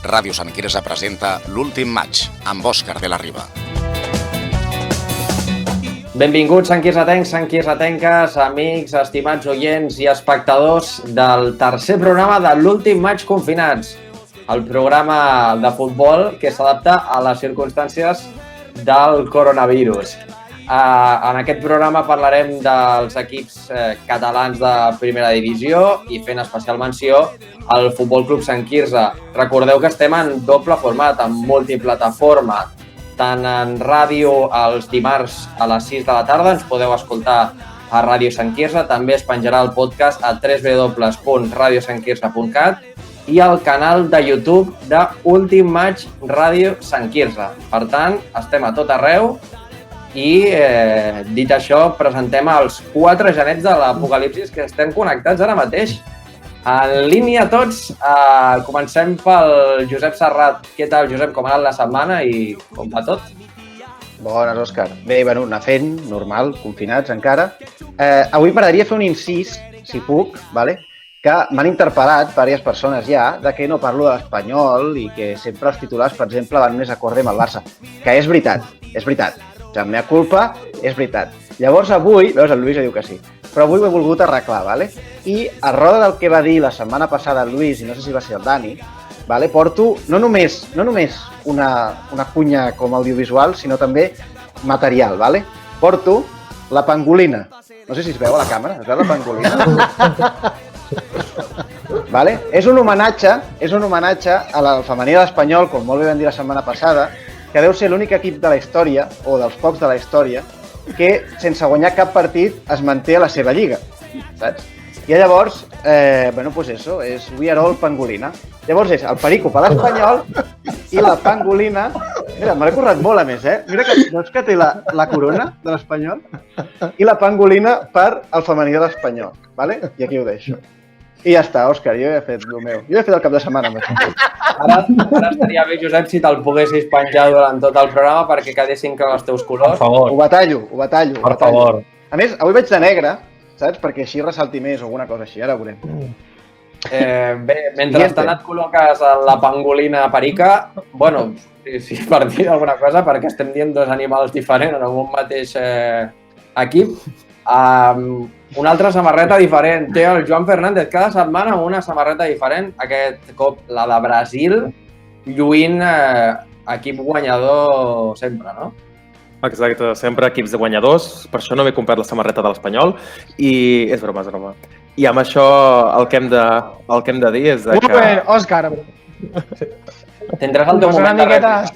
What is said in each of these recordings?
Ràdio Sant Quirze presenta L'últim maig, amb Òscar de la Riba. Benvinguts, santquirzetenques, amics, estimats oients i espectadors del tercer programa de L'últim maig confinats, el programa de futbol que s'adapta a les circumstàncies del coronavirus. En aquest programa parlarem dels equips catalans de primera divisió i fent especial menció al Futbol Club Sant Quirze. Recordeu que estem en doble format, en multiplataforma, tant en ràdio els dimarts a les 6 de la tarda, ens podeu escoltar a Ràdio Sant Quirze, també es penjarà el podcast a www.radiosantquirze.cat i al canal de YouTube de Últim Maig Ràdio Sant Quirze. Per tant, estem a tot arreu i, dit això, presentem els 4 genets de l'Apocalipsis que estem connectats ara mateix. En línia tots, comencem pel Josep Serrat. Què tal, Josep? Com ha anat la setmana i com va tot? Bones, Òscar. Bé, bueno, anar fent, normal, confinats encara. Avui m'agradaria fer un incís, si puc, vale? Que m'han interpel·lat diverses persones ja de que no parlo de l'Espanyol i que sempre els titulars, per exemple, van més acorde amb el Barça. Que és veritat, és veritat. O sigui, meva culpa, és veritat. Llavors avui, veus, el Lluís ja diu que sí, però avui ho he volgut arreglar, vale? I a roda del que va dir la setmana passada el Lluís, i no sé si va ser el Dani, vale? Porto no només una cunya com audiovisual, sinó també material, vale? Porto la pangolina. No sé si es veu a la càmera, es veu la pangolina? Vale? És un homenatge a la femení de l'Espanyol, com molt bé vam dir la setmana passada, que deu ser l'únic equip de la història, o dels pocs de la història, que sense guanyar cap partit es manté a la seva lliga, saps? I llavors, bueno, pues eso, és We Are All Pangolina. Llavors és el perico per l'Espanyol i la pangolina... Mira, me l'he currat molt, a més, Mira que veus que té la corona de l'Espanyol i la pangolina per el femení de l'Espanyol, vale? I aquí ho deixo. I ja està, Òscar, jo ja he fet el meu. Jo he fet el cap de setmana. Ara estaria bé, Josep, si te'l poguessis penjar durant tot el programa perquè quedessin clars els teus colors. Per favor. Ho batallo. Per favor. A més, avui vaig de negre, saps? Perquè així ressalti més o alguna cosa així, ara ho veurem. Bé, mentrestant et col·loques la pangolina perica, bueno, si per dir alguna cosa, perquè estem dient dos animals diferents en un mateix equip. Una altra samarreta diferent. Té el Joan Fernández cada setmana una samarreta diferent. Aquest cop la de Brasil, lluint equip guanyador sempre, no? Exacte, sempre equips de guanyadors. Per això no m'he comprat la samarreta de l'Espanyol. I és broma. I amb això el que hem de dir és que... Molt bé, Òscar. Tindràs el teu moment de rèplica.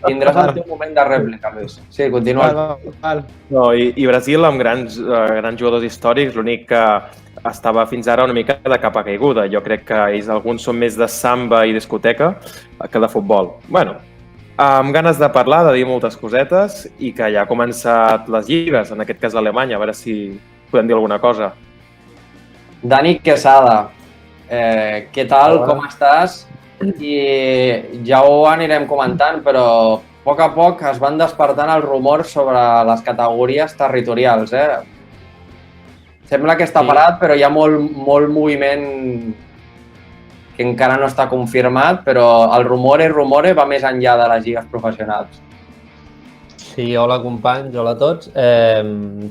Tindràs el Val. teu moment de rèplica, Lluís. Sí, continua. Val. No, i Brasil amb grans jugadors històrics, l'únic que estava fins ara una mica de capa caiguda. Jo crec que ells alguns són més de samba i discoteca que de futbol. Bueno, amb ganes de parlar, de dir moltes cosetes i que ja ha començat les lligues, en aquest cas l'Alemanya, a veure si podem dir alguna cosa. Dani Quesada, què tal? Hola. Com estàs? I ja ho anirem comentant, però a poc es van despertant els rumors sobre les categories territorials, Sembla que està parat, però hi ha molt moviment que encara no està confirmat, però el rumore va més enllà de les lligues professionals. Sí, hola companys, hola a tots.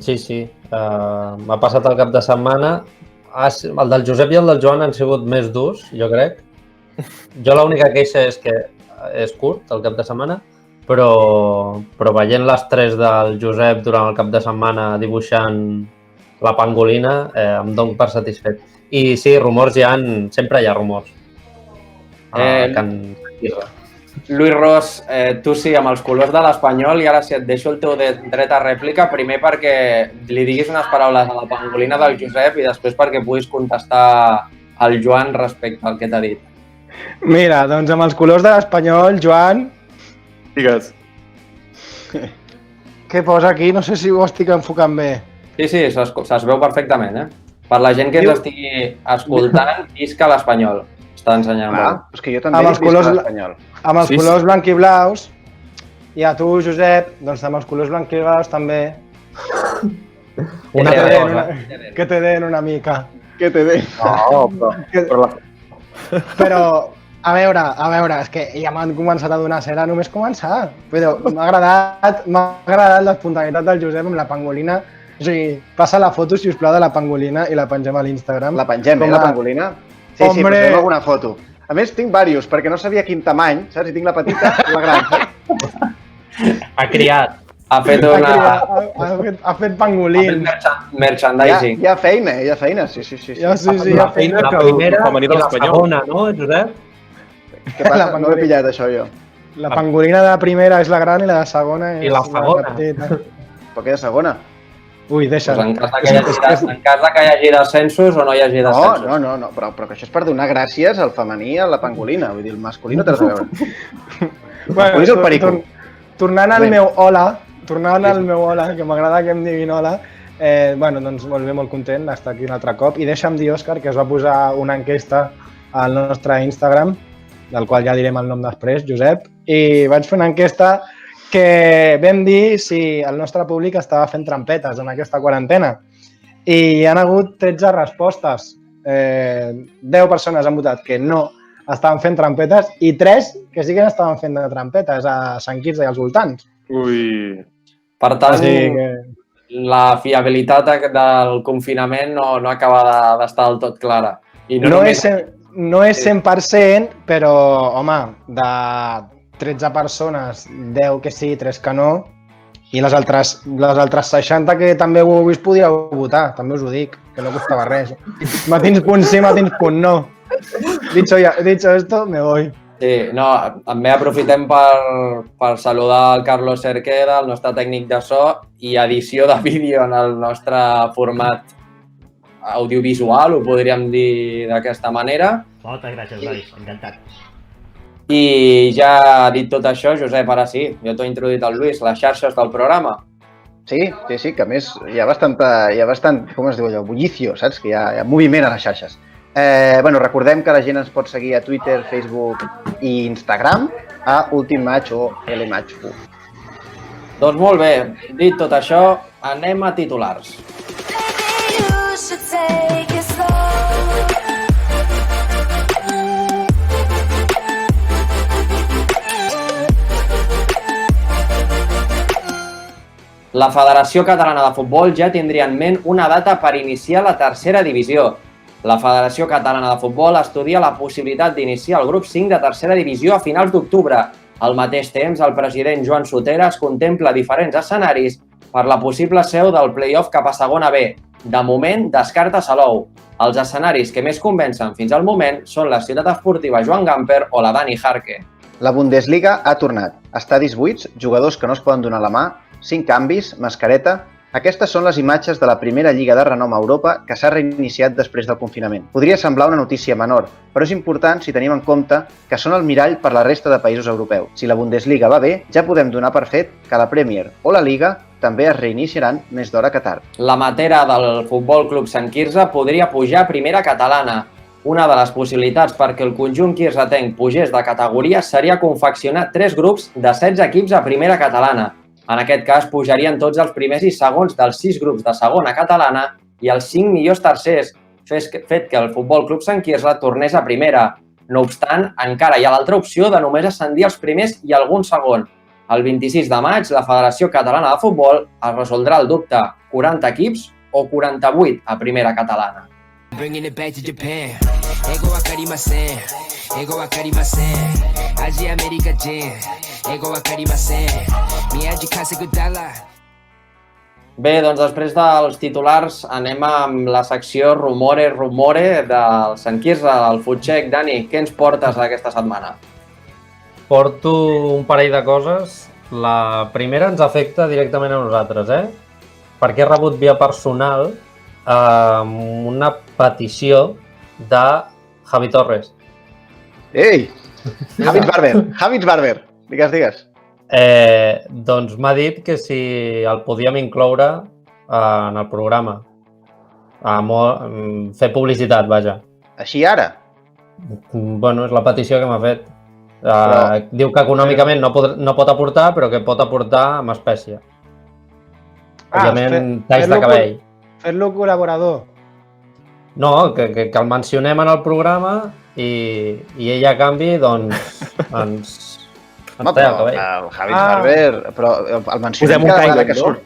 Sí, m'ha passat el cap de setmana. El del Josep i el del Joan han sigut més durs, jo crec. Jo l'única queixa és que és curt, el cap de setmana, però veient les 3 del Josep durant el cap de setmana dibuixant la pangolina, em dono per satisfet. I sí, rumors sempre hi ha rumors. Lluís Ros, tu sí, amb els colors de l'Espanyol, i ara si et deixo el teu dret a rèplica, primer perquè li diguis unes paraules a la pangolina del Josep i després perquè puguis contestar al Joan respecte al que t'ha dit. Mira, doncs amb els colors de l'Espanyol, Joan... Digues. Què posa aquí? No sé si ho estic enfocant bé. Sí, se'ls veu perfectament, Per la gent que ens estigui escoltant, visca l'Espanyol. Està ensenyant molt. És que jo també visca l'Espanyol. Amb els colors blanc i blaus, i a tu, Josep, doncs amb els colors blanc i blaus també. Que te den una mica. Que te den. Però A veure, és que ja m'han començat a donar cera només començar. Però m'ha agradat l'espontaneïtat del Josep amb la pangolina. O sigui, passa la foto, si us plau, de la pangolina i la pengem a l'Instagram. La pengem, la pangolina? Sí, Hombre. posarem alguna foto. A més, tinc diversos, perquè no sabia quin tamany, saps? I tinc la petita i la gran, saps? Ha criat. Ha fet Ha fet pangolins. merchandising. Hi ha feina, sí. Ja, sí, La feina primera i femení de la l'Espanyol. segona, no, Josep? Què passa? No he pillat això, jo. La pangolina de primera és la gran i la de segona és I la segona. petita. Però què de segona? Ui, deixa'l. En cas que hi hagi descensos o no hi hagi descensos. No, però que això és per donar gràcies al femení a la pangolina. Vull dir, el masculí no té res a veure. Bueno, és el perico. Tornant al meu hola, que m'agrada que em diguin hola, doncs molt bé, molt content d'estar aquí un altre cop. I deixa'm dir, Òscar, que es va posar una enquesta al nostre Instagram, del qual ja direm el nom després, Josep, i vaig fer una enquesta que vam dir si el nostre públic estava fent trampetes en aquesta quarantena. I hi ha hagut 13 respostes. 10 persones han votat que no estaven fent trampetes i 3 que sí que estaven fent de trampetes a Sant Quirze i als voltants. Ui. Per tant, que... la fiabilitat del confinament no acaba d'estar del tot clara. I No és 100%, però, home, de 13 persones, 10 que sí, 3 que no, i les altres 60 que també ho heu vist podíeu votar, també us ho dic, que no costava res. Matins punt sí, matins punt no. Dicho esto, me voy. Sí, no, també aprofitem per saludar el Carlos Cerqueda, el nostre tècnic de so i edició de vídeo en el nostre format audiovisual, ho podríem dir d'aquesta manera. Moltes gràcies, nois, encantat. I ja dit tot això, Josep, ara sí, jo t'ho he introduït al Lluís, les xarxes del programa. Sí, que a més hi ha bastant, com es diu allò, bullicio, saps? Que hi ha moviment a les xarxes. Recordem que la gent ens pot seguir a Twitter, Facebook i Instagram a Últim Match o LMatch1. Doncs molt bé, dit tot això, anem a titulars. La Federació Catalana de Futbol ja tindria en ment una data per iniciar la tercera divisió. La Federació Catalana de Futbol estudia la possibilitat d'iniciar el grup 5 de tercera divisió a finals d'octubre. Al mateix temps, el president Joan Soteras contempla diferents escenaris per la possible seu del play-off cap a segona B. De moment, descarta Salou. Els escenaris que més convencen fins al moment són la Ciutat Esportiva Joan Gamper o la Dani Jarque. La Bundesliga ha tornat. Estadis buits, jugadors que no es poden donar la mà, 5 canvis, mascareta... Aquestes són les imatges de la primera lliga de renom a Europa que s'ha reiniciat després del confinament. Podria semblar una notícia menor, però és important si tenim en compte que són el mirall per la resta de països europeus. Si la Bundesliga va bé, ja podem donar per fet que la Premier o la Liga també es reiniciaran més d'hora que tard. La Matera del Futbol Club Sant Quirze podria pujar a primera catalana. Una de les possibilitats perquè el conjunt quirzetenc pugés de categoria seria confeccionar 3 grups de 16 equips a primera catalana. En aquest cas, pujarien tots els primers i segons dels 6 grups de segona catalana i els 5 millors tercers, fet que el Futbol Club Sant Quirze tornés a primera. No obstant, encara hi ha l'altra opció de només ascendir els primers i algun segon. El 26 de maig, la Federació Catalana de Futbol es resoldrà el dubte 40 equips o 48 a primera catalana. Bringing it back to Japan. Ego wakarimasen. Ego wakarimasen. Aji America Jin. Ego wakarimasen. Miyaji kasegu dollar. Bé, doncs després dels titulars anem amb la secció Rumore del Sant Quirze, del Futxec. Dani, què ens portes aquesta setmana? Porto un parell de coses. La primera ens afecta directament a nosaltres, perquè he rebut via personal una petició de Javi Torres. Ei! Javits Barber. Digues. Doncs m'ha dit que si el podíem incloure en el programa. Fer publicitat, vaja. Així ara? Bueno, és la petició que m'ha fet. Diu que econòmicament no pot aportar, però que pot aportar amb espècie. Òbviament, talls de cabell. Fer-lo col·laborador. No, que el mencionem en el programa i ell, a canvi, doncs, ens Home, talla el però cabell. el Javi Barber, però el mencionem Posem un cada vegada Kyron, que no? surt.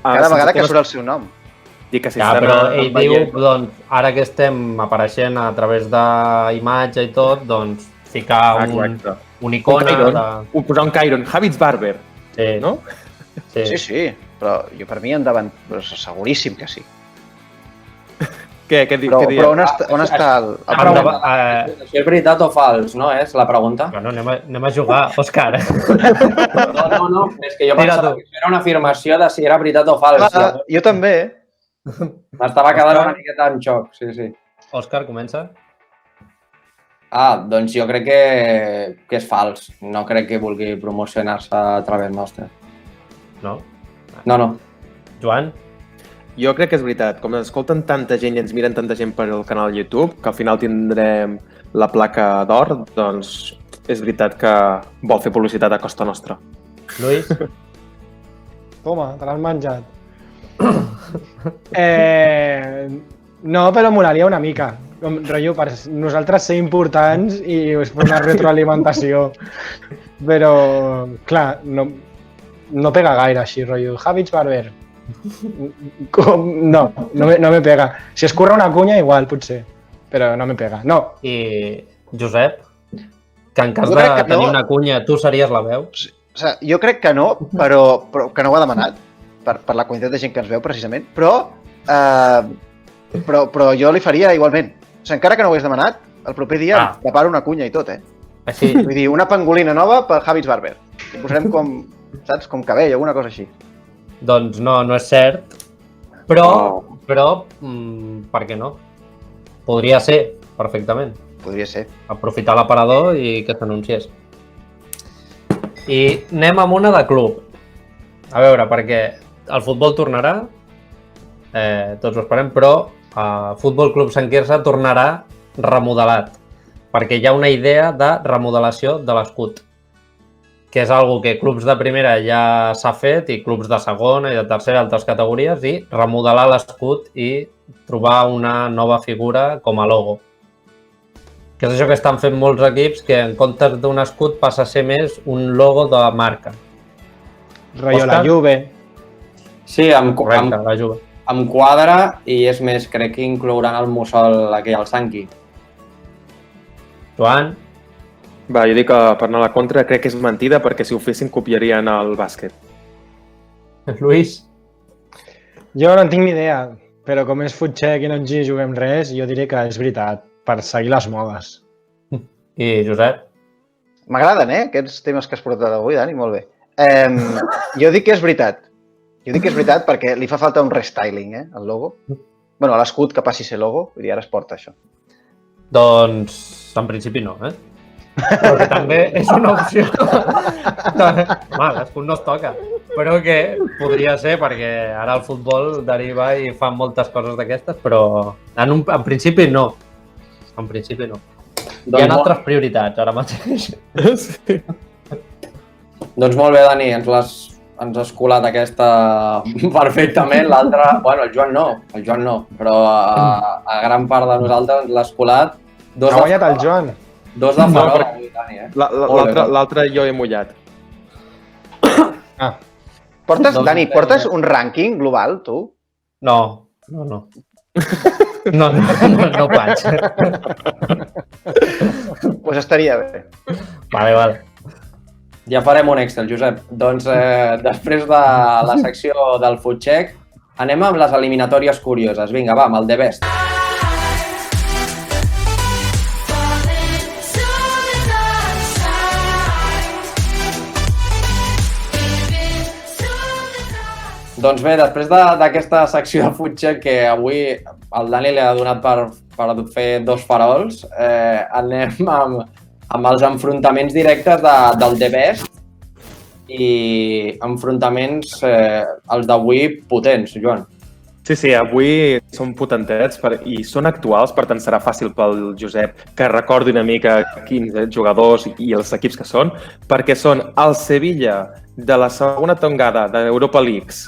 Cada vegada que surt el seu nom. Dic que si Ja, estem però ell diu, veient- doncs, ara que estem apareixent a través d'imatge i tot, doncs, ficar Exacte. una icona Kyron. Posar un Kyron, Javis Barber, Sí, no? Sí, sí, però jo per mi endavant, però seguríssim que sí. Què Però on està el... Si és veritat o fals, no? És la pregunta. Bueno, anem a jugar, Òscar. No, és que jo Tira pensava tu. que això era una afirmació de si era veritat o fals. Ah, jo també. M'estava quedant Òscar? una miqueta en xoc, sí. Òscar, comença. Doncs jo crec que és fals. No crec que vulgui promocionar-se a través nostre. No? No. Joan? Jo crec que és veritat. Com ens escolten tanta gent i ens miren tanta gent per al canal YouTube, que al final tindrem la placa d'or, doncs és veritat que vol fer publicitat a costa nostra. Lluís? Toma, te l'has menjat. No, però molaria una mica. Com, rotllo, per nosaltres ser importants i és per una retroalimentació. Però, clar, no pega gaire així, rotllo. Javits Barber. No me pega. Si es curra una cunya, igual, potser. Però no me pega. No. I Josep? Que en cas Jo de crec que tenir no. una cunya, tu series la veu? O sigui, jo crec que no, però que no ho ha demanat, per la quantitat de gent que ens veu, precisament, però jo li faria igualment. O sigui, encara que no ho hagués demanat, el proper dia preparo una cunya i tot, eh? Així. Vull dir, una pangolina nova per Javis Barber. I posarem com, saps, com cabell, alguna cosa així. Doncs no és cert, però per què no? Podria ser, perfectament. Podria ser. Aprofitar l'aparador i que s'anunciés. I anem amb una de club. A veure, perquè el futbol tornarà, tots ho esperem, però el Futbol Club Sant Quirze tornarà remodelat, perquè hi ha una idea de remodelació de l'escut, que és algo que clubs de primera ja s'ha fet i clubs de segona i de tercera i altres categories, i remodelar l'escut i trobar una nova figura com a logo. Que és això que estan fent molts equips, que en comptes d'un escut passa a ser més un logo de marca. Rotllo Òscar? la Juve. Sí, Correcte, la Juve. em quadra i és més, crec que inclouran el mussol aquell, el Sanqui. Joan? Va, jo dic que per anar a la contra crec que és mentida, perquè si ho fessin copiarien el bàsquet. Luis? Jo no en tinc ni idea, però com és futxec i no ens hi juguem res, jo diré que és veritat, per seguir les modes. I Josep? M'agraden, aquests temes que has portat avui, Dani, molt bé. Jo dic que és veritat. Jo dic que és veritat perquè li fa falta un restyling, al logo. Bueno, a l'escut que passi a ser logo, vull dir, ara es porta això. Doncs, en principi no, Però que també és una opció. Home, l'escut no es toca, però que podria ser perquè ara el futbol deriva i fan moltes coses d'aquestes, però en principi no. En principi no. Hi ha altres prioritats ara mateix. Sí. Doncs molt bé, Dani, ens has colat aquesta perfectament. L'altra, bueno, el Joan no, però a gran part de nosaltres ens l'has colat. Ha guanyat el Joan. Dos de farol, avui, Dani, L'altre jo he mullat. Dani, portes un rànquing global, tu? No. No vaig. Pues estaria bé. Vale. Ja farem un Excel, Josep. Doncs després de la secció del futxec, anem amb les eliminatòries curioses. Vinga, va, amb el The Best. Doncs bé, després d'aquesta secció de futxec que avui el Dani li ha donat per fer dos farols, anem amb els enfrontaments directes del The Best i enfrontaments, els d'avui, potents, Joan. Sí, avui són potentets i són actuals, per tant serà fàcil pel Josep que recordi una mica quins jugadors i els equips que són, perquè són el Sevilla de la segona tongada d'Europa Leagues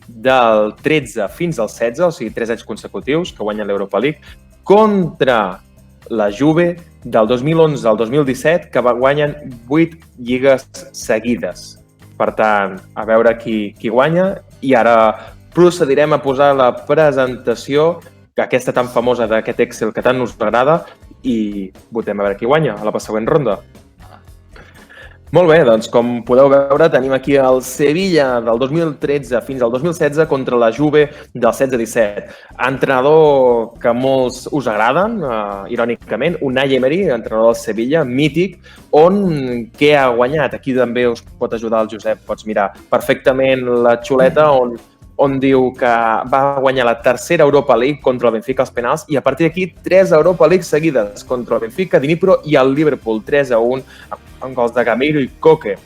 del 13 fins al 16, o sigui, 3 anys consecutius que guanyen l'Europa League, contra la Juve del 2011 al 2017, que guanyen 8 lligues seguides. Per tant, a veure qui guanya. I ara procedirem a posar la presentació, aquesta tan famosa d'aquest Excel que tant us agrada, i votem a veure qui guanya a la següent ronda. Molt bé, doncs com podeu veure tenim aquí el Sevilla del 2013 fins al 2016 contra la Juve del 16-17. Entrenador que molts us agraden, irònicament, Unai Emery, entrenador del Sevilla, mític, què ha guanyat? Aquí també us pot ajudar el Josep, pots mirar perfectament la xuleta on diu que va guanyar la tercera Europa League contra el Benfica als penals i a partir d'aquí 3 Europa League seguides contra el Benfica, Dnipro i el Liverpool, 3-1 amb gols de Gameiro i Koke.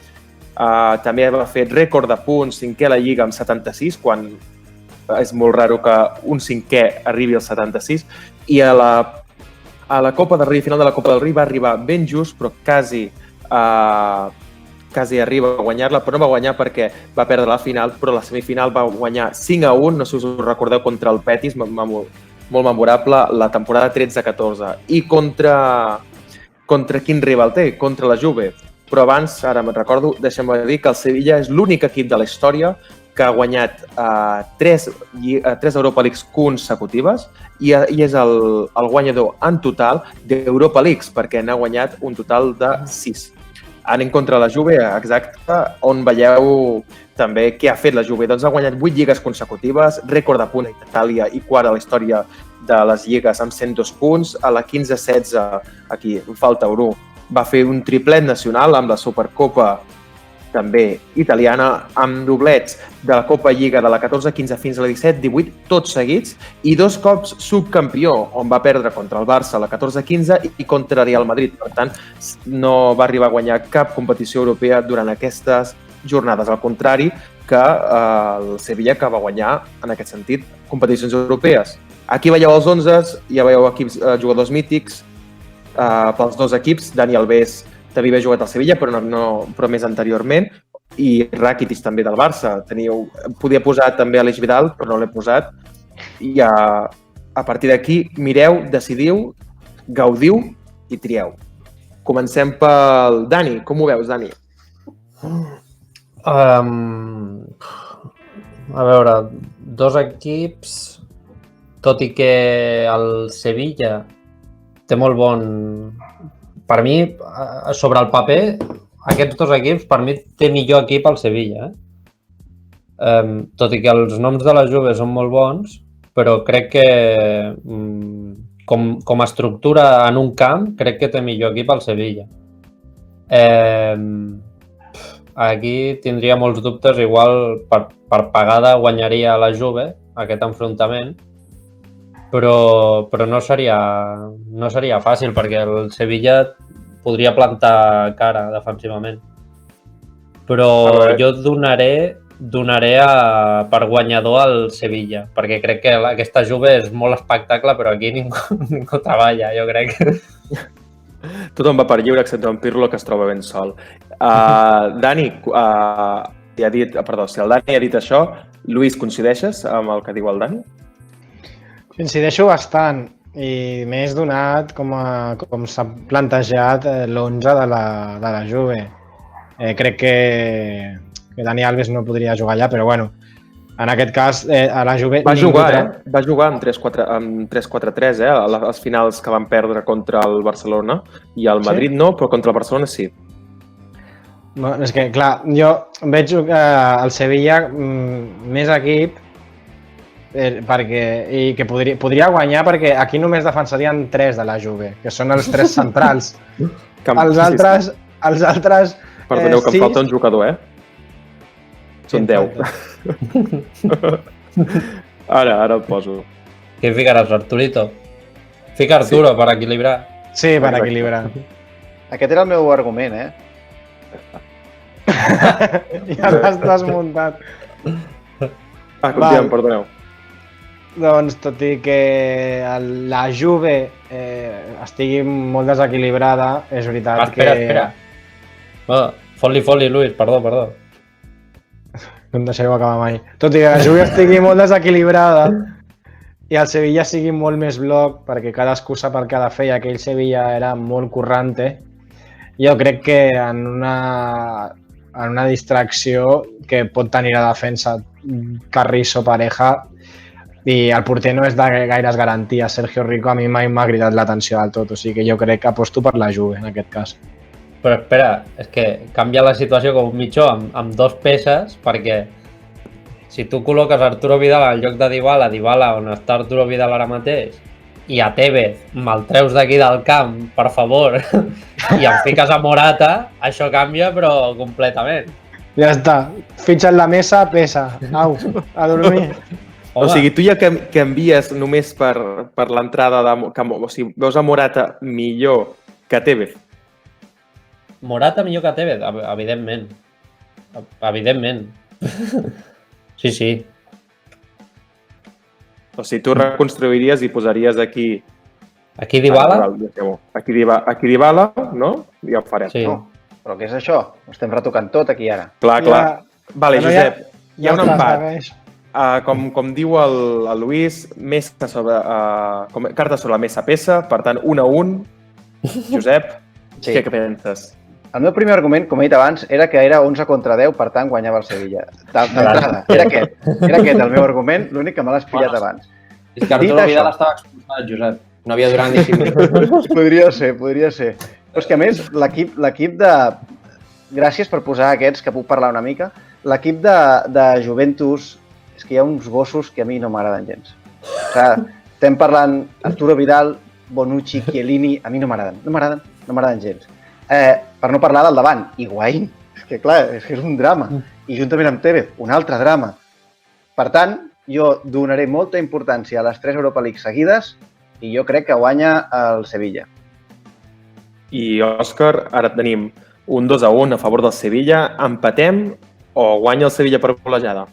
També va fer rècord de punts, 5è a la Lliga amb 76, quan és molt raro que un 5è arribi als 76, i a la Copa del Rei, final de la Copa del Rei, va arribar ben just, però quasi arriba a guanyar-la, però no va guanyar perquè va perdre la final, però la semifinal va guanyar 5-1, no sé si us recordeu, contra el Betis, molt memorable, la temporada 13-14. I contra quin rival té? Contra la Juve. Però abans, ara me'n recordo, deixem-me dir que el Sevilla és l'únic equip de la història que ha guanyat 3 Europa Leagues consecutives i és el guanyador en total d'Europa Leagues, perquè n'ha guanyat un total de 6. Anem contra la Juve, exacte, on veieu també què ha fet la Juve. Doncs ha guanyat 8 lligues consecutives, rècord de punts a Itàlia i quart a la història de les lligues amb 102 punts. A la 15-16, aquí em falta 1, va fer un triplet nacional amb la Supercopa també italiana, amb doblets de la Copa Lliga de la 14-15 fins a la 17-18, tots seguits, i 2 cops subcampió, on va perdre contra el Barça a la 14-15 i contra Real Madrid. Per tant, no va arribar a guanyar cap competició europea durant aquestes jornades, al contrari que el Sevilla, que va guanyar, en aquest sentit, competicions europees. Aquí veieu els 11, ja veieu equips, jugadors mítics pels 2 equips. Dani Alves també havia jugat al Sevilla, però més anteriorment, i Rakitic també del Barça. Podia posar també Aleix Vidal, però no l'he posat. I a partir d'aquí, mireu, decidiu, gaudiu i trieu. Comencem pel Dani. Com ho veus, Dani? A veure, 2 equips, tot i que el Sevilla té molt bon... Per mi, sobre el paper, aquests 2 equips, per mi té millor equip el Sevilla. Tot i que els noms de la Juve són molt bons, però crec que com a estructura en un camp, crec que té millor equip el Sevilla. Aquí tindria molts dubtes, igual per pagada guanyaria la Juve aquest enfrontament, però no seria fàcil perquè el Sevilla podria plantar cara defensivament. Però jo donaré per guanyador al Sevilla, perquè crec que aquesta Juve és molt espectacle, però aquí ningú treballa, jo crec. Tothom va per lliure, excepte en Pirlo, que es troba ben sol. Dani, si el Dani ha dit això, Lluís, coincideixes amb el que diu el Dani? Coincideixo bastant i m'he donat com s'ha plantejat l'11 de la Juve. Crec que Dani Alves no podria jugar allà, però bueno, en aquest cas a la Juve... Va jugar amb 3-4-3, als finals que van perdre contra el Barcelona, i el Madrid no, però contra el Barcelona sí. Bueno, és que, clar, jo veig el Sevilla més equip i que podria guanyar perquè aquí només defensarien 3 de la Juve, que són els 3 centrals. Els altres perdoneu que em falta un jugador, Són 10. Ara el poso. Què ficaràs, Arturito? Fica Arturo per equilibrar. Sí, per equilibrar. Aquest era el meu argument, Ja l'has desmuntat. Continuem, perdoneu. Doncs, tot i que la Juve estigui molt desequilibrada, és veritat que... Espera. Fot-li, Luis, perdó. No em deixareu acabar mai. Tot i que la Juve estigui molt desequilibrada, i el Sevilla sigui molt més bloc, perquè cadascú sap el que ha de fer i aquell Sevilla era molt currante. Jo crec que en una distracció que pot tenir la defensa Carrizo, Pareja, i el porter no és de gaires garanties. Sergio Rico a mi mai m'ha cridat l'atenció del tot, o sigui que jo crec que aposto per la Juve en aquest cas. Però espera, és que canvia la situació com un mitjó amb dos peces, perquè si tu col·loques Arturo Vidal al lloc de Dybala on està Arturo Vidal ara mateix, i a Tevez me'l treus d'aquí del camp, per favor, i em fiques a Morata, això canvia però completament. Ja està, fitxes la mesa, pesa, au, a dormir. Home, O sigui, tu ja canvies només per l'entrada de... O sigui, veus a Morata millor que Tevez. Morata millor que Tevez, evidentment. Evidentment. Sí, sí. O sigui, tu reconstruiries i posaries aquí... Aquí Dybala? Aquí Dybala, no? I ho farem. Sí. No, però què és això? Ho estem retocant tot aquí ara. Clar. Vale, Josep, hi ha un empat. Com diu el Luis, carta sobre la mesa pesa, per tant, 1-1. Josep, Sí. què penses? El meu primer argument, com he dit abans, era que era 11 contra 10, per tant, guanyava el Sevilla. D'entrada, era aquest el meu argument, l'únic que me l'has pillat abans. És que Arturo Vidal estava expulsat, Josep. No havia durat ni 5 minuts. Podria ser. Però és que, a més, l'equip de... Gràcies per posar aquests, que puc parlar una mica. L'equip de Juventus, és que hi ha uns gossos que a mi no m'agraden gens. O sigui, estem parlant Arturo Vidal, Bonucci, Chiellini, a mi no m'agraden gens. Per no parlar del davant, Higuaín, és que clar, és un drama. I juntament amb Tevez, un altre drama. Per tant, jo donaré molta importància a les 3 Europa League seguides i jo crec que guanya el Sevilla. I, Òscar, ara tenim un 2-1 a favor del Sevilla. Empatem o guanya el Sevilla per golejada?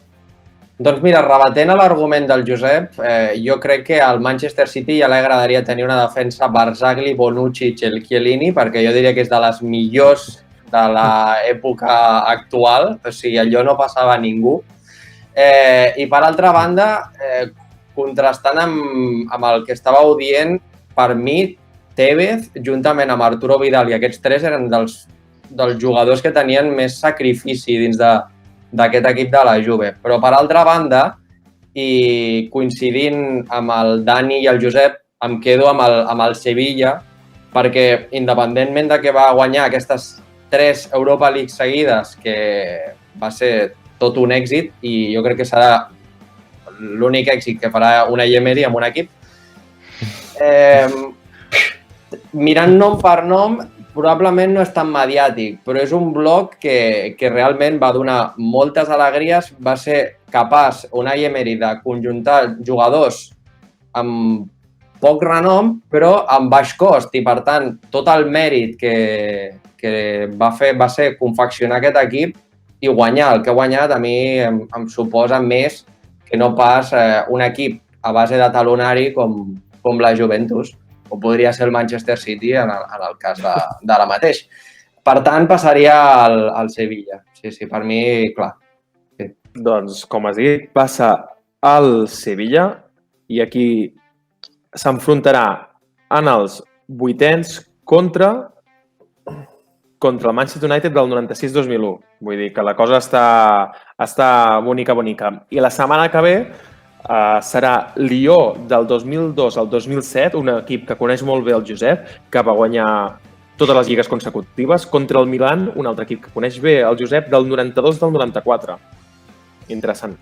Doncs mira, rebatent l'argument del Josep, jo crec que al Manchester City ja li agradaria tenir una defensa Barzagli, Bonucci i Chiellini, perquè jo diria que és de les millors de l'època actual, o sigui, allò no passava a ningú. I per altra banda, contrastant amb el que estàveu dient, per mi, Tevez, juntament amb Arturo Vidal i aquests tres, eren dels jugadors que tenien més sacrifici dins d'aquest equip de la Juve. Però, per altra banda, i coincidint amb el Dani i el Josep, em quedo amb el Sevilla, perquè independentment de que va guanyar aquestes 3 Europa League seguides, que va ser tot un èxit, i jo crec que serà l'únic èxit que farà una Emery amb un equip. Mirant nom per nom, probablement no és tan mediàtic, però és un bloc que realment va donar moltes alegries, va ser capaç Unai Emery de conjuntar jugadors amb poc renom, però amb baix cost, i per tant tot el mèrit que va fer va ser confeccionar aquest equip i guanyar. El que ha guanyat a mi em suposa més que no pas un equip a base de talonari com la Juventus, o podria ser el Manchester City en el cas de la mateix. Per tant, passaria al Sevilla. Sí, per mi, clar. Sí. Doncs, com has dit, passa al Sevilla i aquí s'enfrontarà en els vuitens contra el Manchester United del 96-2001. Vull dir que la cosa està bonica. I la setmana que ve serà Lió del 2002 al 2007, un equip que coneix molt bé el Josep, que va guanyar totes les lligues consecutives, contra el Milan, un altre equip que coneix bé el Josep, del 92 del 94. Interessant.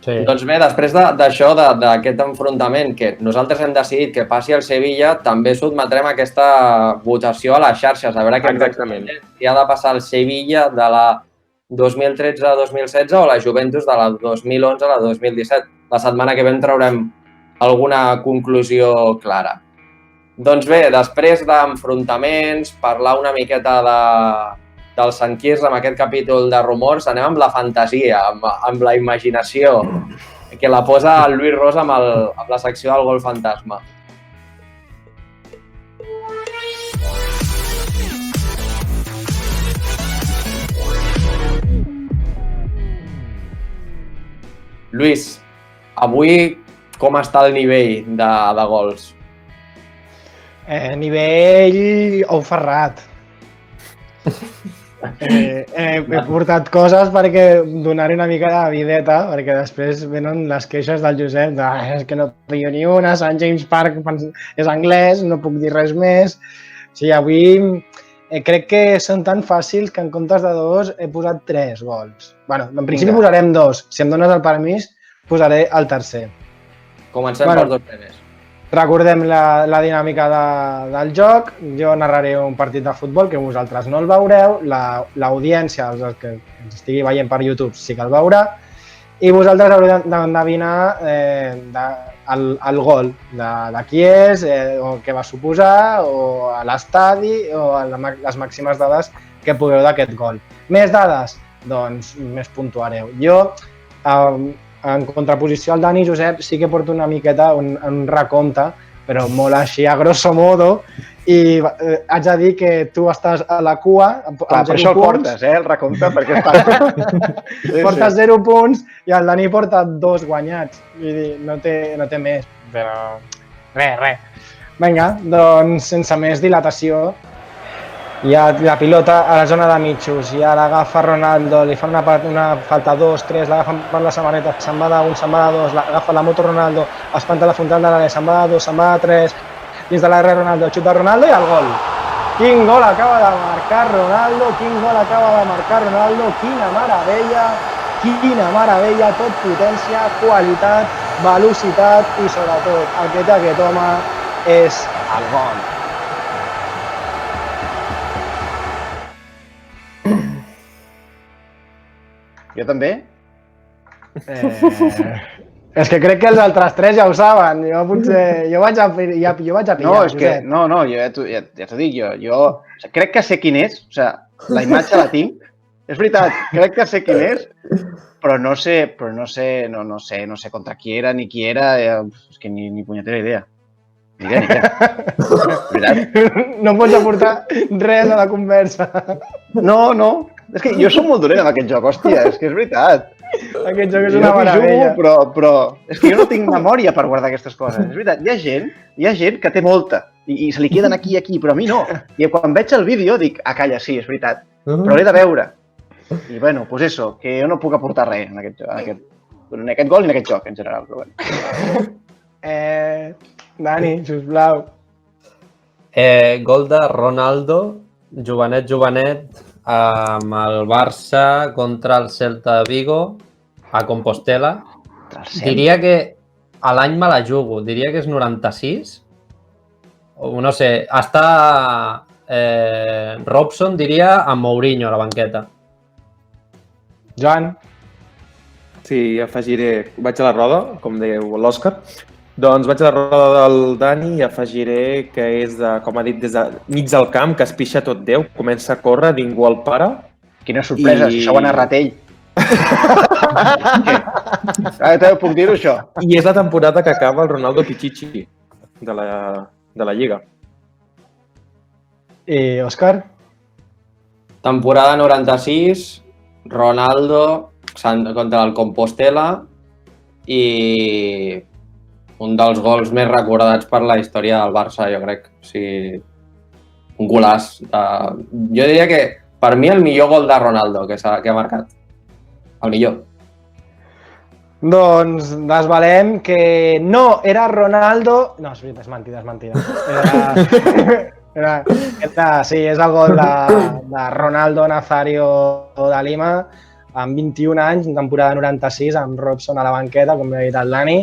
Sí. Doncs bé, després d'això, d'aquest enfrontament que nosaltres hem decidit que passi al Sevilla, també sotmetrem aquesta votació a les xarxes, a veure què exactament si ha de passar el Sevilla de la 2013-2016 o la Juventus de la 2011 a la 2017. La setmana que ve en traurem alguna conclusió clara. Doncs bé, després d'enfrontaments, parlar una miqueta del Sant Quirze amb aquest capítol de rumors, anem amb la fantasia, amb la imaginació, que la posa el Lluís Ros amb la secció del Gol Fantasma. Lluís, avui com està el nivell de gols? Nivell ou ferrat. He portat coses perquè donar-hi una mica de videta, perquè després venen les queixes del Josep de és que no pillo ni una, Sant James Park és anglès, no puc dir res més. O sigui, avui crec que són tan fàcils que en comptes de 2 he posat 3 gols. Bueno, en principi posarem 2. Si em dones el permís, posaré el tercer. Comencem pels 2 primers. Recordem la dinàmica del joc. Jo narraré un partit de futbol que vosaltres no el veureu. L'audiència, els que ens estigui veient per YouTube, sí que el veurà. I vosaltres haureu d'endevinar el gol, de qui és, o què va suposar, o a l'estadi, o les màximes dades que pugueu d'aquest gol. Més dades? Doncs més puntuareu. Jo, en contraposició al Dani, Josep, sí que porto una miqueta un recompte, però molt així a grosso modo, i haig de dir que tu estàs a la cua amb 0 punts. Clar, per això el portes, el recompte, perquè està... Portes 0 punts i el Dani porta 2 guanyats. Vull dir, no té més, però res. Vinga, doncs sense més dilatació, hi ha la pilota a la zona de mitjos, ja l'agafa Ronaldo, li fa una falta 2, 3, l'agafen per la samarreta, se'n va d'1, se'n va de 2, l'agafa la moto Ronaldo, espanta la frontal de l'àrea, se'n va de 2, se'n va de 3, dins de l'àrea Ronaldo, xut de Ronaldo i el gol. Quin gol acaba de marcar Ronaldo, quina meravella, tot potència, qualitat, velocitat i sobretot el que té aquest home és el gol. Jo també? És que crec que els altres 3 ja ho saben. Jo vaig a pillar. No, és que, no, jo ja t'ho dic, jo crec que sé quin és, o sigui, la imatge la tinc, és veritat, crec que sé quin és, però no sé contra qui era, ni qui era, és que ni punyetera idea. Ni idea. No pots aportar res a la conversa. No, és que jo soc molt dolent amb aquest joc, hòstia, és que és veritat. Aquest joc és una meravella. Però és que jo no tinc memòria per guardar aquestes coses. És veritat, hi ha gent que té molta i se li queden aquí, però a mi no. I quan veig el vídeo dic, calla, sí, és veritat, però l'he de veure. I bueno, doncs això, que jo no puc aportar res en aquest gol ni en aquest joc en general. Però bueno. Dani, sisplau. Gol de Ronaldo, jovenet, amb el Barça contra el Celta de Vigo a Compostela. Diria que a l'any me la jugo, diria que és 96. No sé, està Robson, diria, amb Mourinho a la banqueta. Joan? Sí, afegiré, vaig a la roda, com diu l'Òscar. Doncs vaig a la roda del Dani i afegiré que és, com ha dit, des de mig del camp, que es pixa tot Déu, comença a córrer, ningú el para. Quina sorpresa, si això ho ha narrat ell. Ara també puc dir-ho, això. I és la temporada que acaba el Ronaldo Pichichi de la Lliga. I Òscar? Temporada 96, Ronaldo contra el Compostela i un dels gols més recordats per la història del Barça, jo crec. O sigui, un golaç. Jo diria que, per mi, el millor gol de Ronaldo que ha marcat. El millor. Doncs desvalem que no, era Ronaldo... No, és mentida. Sí, és el gol de Ronaldo Nazario de Lima, amb 21 anys, en temporada 96, amb Robson a la banqueta, com ha dit el Dani.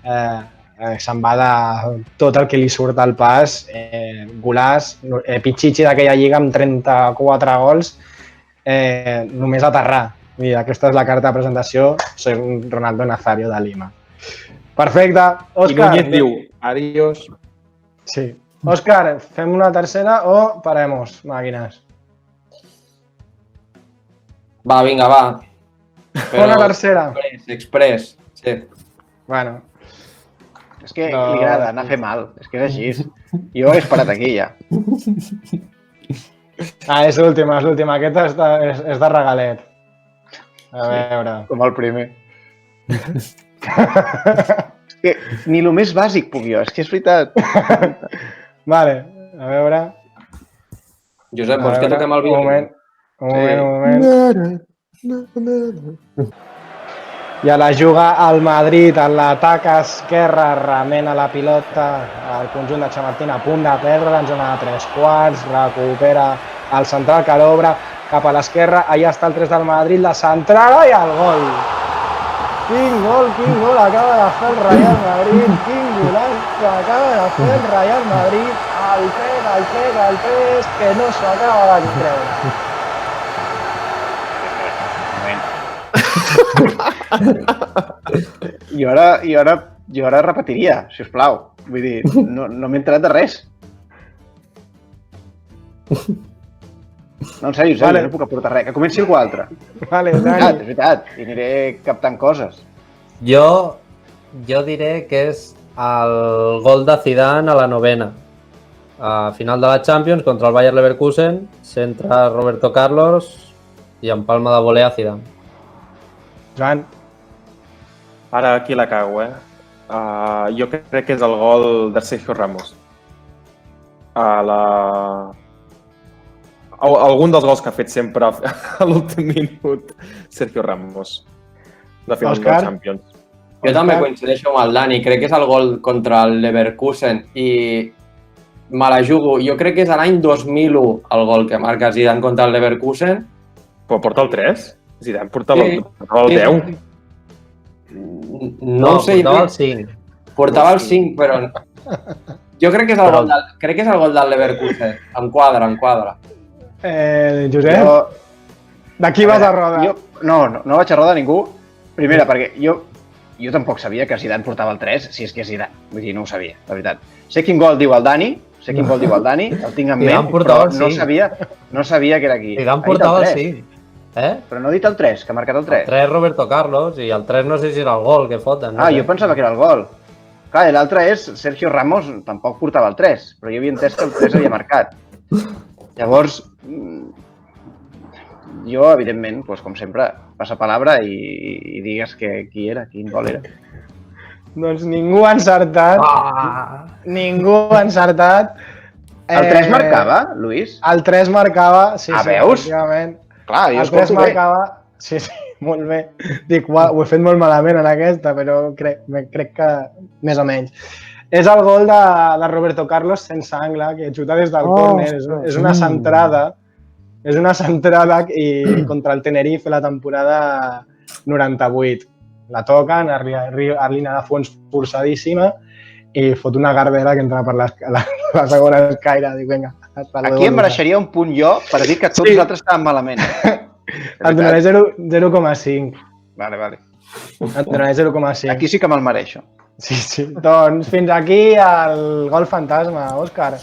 Se'n va de tot el que li surt al pas, golaç, Pichichi d'aquella lliga amb 34 gols, només aterrar. I aquesta és la carta de presentació, soy un Ronaldo Nazario de Lima. Perfecte, Òscar. I Núñez diu, adiós. Sí. Òscar, fem una tercera o paremos, màquines? Va, vinga, va. Una tercera. Express, sí. Bueno. És que li agrada anar a fer mal, és que és així. Jo he esperat aquí ja. És l'última. Aquest és de regalet. A veure. Com el primer. que ni el més bàsic puc jo, és que és veritat. Vale, a veure... Josep, vols que toquem el violí? Un moment. Ja la juga el Madrid, en l'atac esquerre, remena la pilota al conjunt de Chamartín, a punt de perdre, en zona de 3 quarts, recupera el central que l'obre cap a l'esquerra, allà està el 3 del Madrid, la centrada i el gol. Quin gol acaba de fer el Real Madrid, quin golaç acaba de fer el Real Madrid, el 3, que no s'ho acaba de creure. Jo ara repetiria, si us plau. Vull dir, no m'he enterat de res. No, en sèrio, Vale. no puc aportar res. Que comenci algú altre. Vale, És Dani. veritat, i aniré captant coses. Jo diré que és el gol de Zidane a la 9ª. A final de la Champions contra el Bayer Leverkusen, centra Roberto Carlos i empalma de voler a Zidane. Joan, Ara aquí la cago, jo crec que és el gol de Sergio Ramos. Algun dels gols que ha fet sempre a l'últim minut Sergio Ramos. De final de Òscar? la Champions. Jo també coincideixo amb el Dani, crec que és el gol contra el Leverkusen i me la jugo. Jo crec que és l'any 2001 el gol que marca Zidane contra el Leverkusen. Però porta el 3? Zidane portava el 10? No ho sé, portava el 5. portava el 5, però jo crec que és el gol del Leverkusen. Em quadra. Josep, d'aquí vas a roda. No vaig a roda ningú. Primera, perquè jo tampoc sabia que Zidane portava el 3, si és que és Zidane. Vull dir, no ho sabia, la veritat. Sé quin gol diu el Dani, el tinc en ment, però no sabia que era aquí. Zidane portava el 5. Però no ha dit el 3, que ha marcat el 3. El 3 Roberto Carlos i el 3 no sé si era el gol que foten. No sé. Jo pensava que era el gol. Clar, l'altre és Sergio Ramos, tampoc portava el 3, però jo havia entès que el 3 havia marcat. Llavors, jo, evidentment, com sempre, passa palabra i digues qui era, quin gol era. Doncs ningú ha encertat. Ningú ha encertat. El 3 marcava, Luis? El 3 marcava, sí, veus? efectivament. Clar, jo El 3 escolto bé. marcava... Sí, molt bé. Dic, uau, ho he fet molt malament en aquesta, però crec que més o menys. És el gol de Roberto Carlos sense angle, que xuta des del córner. És una centrada. És una centrada i contra el Tenerife la temporada 98. La toquen, Arlina de fons forçadíssima i fot una garbera que entra per la segona escaire. Dic, vinga. Aquí em mereixeria un punt jo per dir que tots els altres estaven malament. Et donaré 0,5. Vale. Et donaré 0,5. Aquí sí que me'l mereixo. Sí. Doncs fins aquí el gol fantasma, Òscar.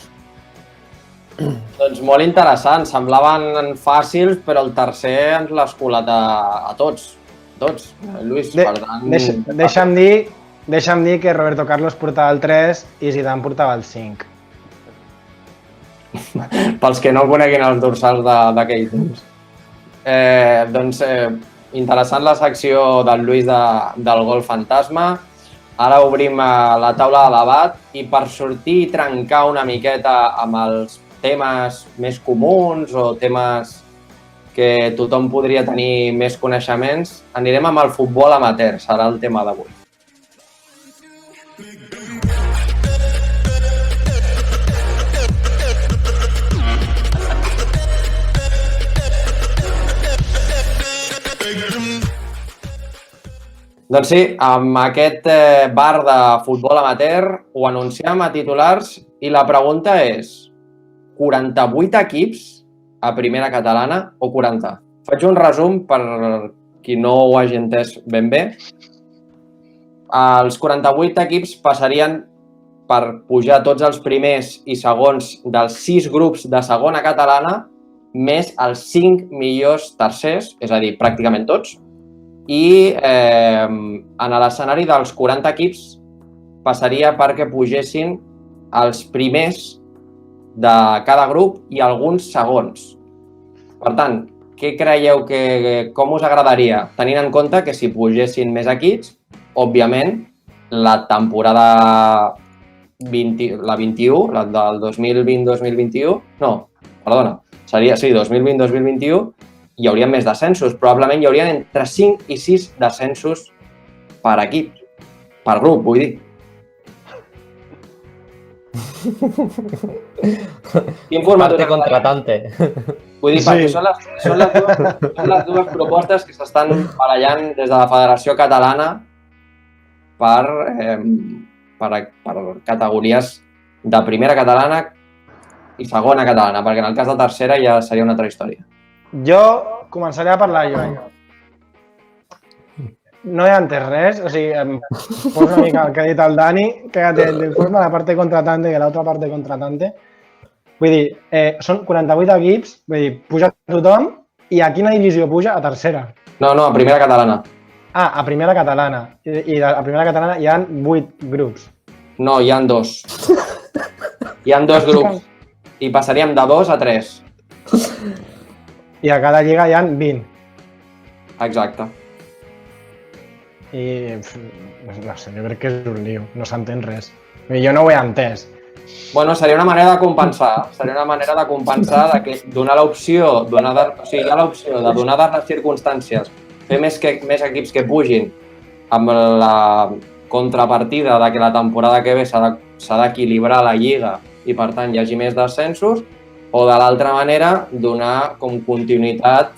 Doncs molt interessant, semblaven fàcils, però el tercer ens l'ha escolat a tots. Lluís, per tant... Deixa'm dir que Roberto Carlos portava el 3 i Zidane portava el 5. Pels que no coneguin els dorsals d'aquell temps. Doncs interessant la secció del Lluís del gol fantasma. Ara obrim la taula de debat i per sortir i trencar una miqueta amb els temes més comuns o temes que tothom podria tenir més coneixements, anirem amb el futbol amateur, serà el tema d'avui. Doncs sí, amb aquest bar de futbol amateur ho anunciem a titulars i la pregunta és 48 equips a primera catalana o 40? Faig un resum per qui no ho hagi entès ben bé. Els 48 equips passarien per pujar tots els primers i segons dels 6 grups de segona catalana més els 5 millors tercers, és a dir, pràcticament tots. I en l'escenari dels 40 equips passaria perquè pugessin els primers de cada grup i alguns segons. Per tant, què creieu com us agradaria? Tenint en compte que si pugessin més equips, òbviament, la temporada 21, la del 2020-2021, no, perdona, seria, sí, 2020-2021, hi haurien més descensos. Probablement hi haurien entre 5 i 6 descensos per equip, per grup, vull dir. Quin format Parte contratante. Vull dir, perquè són les dues propostes que s'estan barallant des de la Federació Catalana per categories de primera catalana i segona catalana, perquè en el cas de tercera ja seria una altra història. Jo començaré a parlar jo. No he entès res, o sigui, em poso una mica el que ha dit el Dani, que forma la parte contratante i l'altra parte contratante. Vull dir, són 48 equips, vull dir, puja tothom, i a quina divisió puja? A tercera. No, a primera catalana. Ah, a primera catalana. I a primera catalana hi ha 8 grups. No, hi ha 2. Hi ha 2 grups. I passaríem de 2 a 3. I a cada lliga hi ha 20. Exacte. I no sé, jo crec que és un lío, no s'entén res. Jo no ho he entès. Bueno, seria una manera de compensar. Seria una manera de compensar de que donar l'opció, o sigui, hi ha l'opció de donar les circumstàncies, fer més equips que pugin amb la contrapartida de que la temporada que ve s'ha d'equilibrar la lliga i per tant hi hagi més descensos, o de l'altra manera donar com continuïtat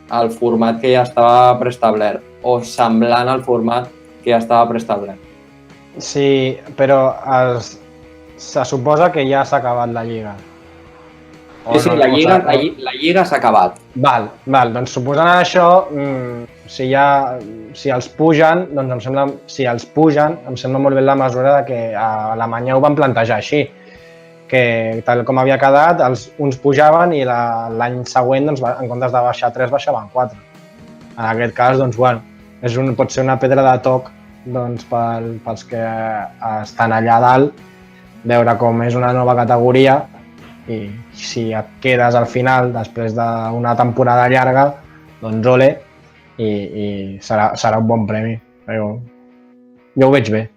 al format que ja estava preestablert o semblant al format que ja estava preestablert. Sí, però se suposa que ja s'ha acabat la lliga. Sí, la lliga s'ha acabat. Val, doncs suposant això, si els pugen, doncs em sembla molt bé la mesura de que a Alemanya ho van plantejar així, que tal com havia quedat, uns pujaven i l'any següent, doncs, en comptes de baixar 3, baixaven 4. En aquest cas, doncs, bueno, pot ser una pedra de toc doncs, pels que estan allà dalt, veure com és una nova categoria i si et quedes al final després d'una temporada llarga, doncs ole, i serà un bon premi. Jo ho veig bé,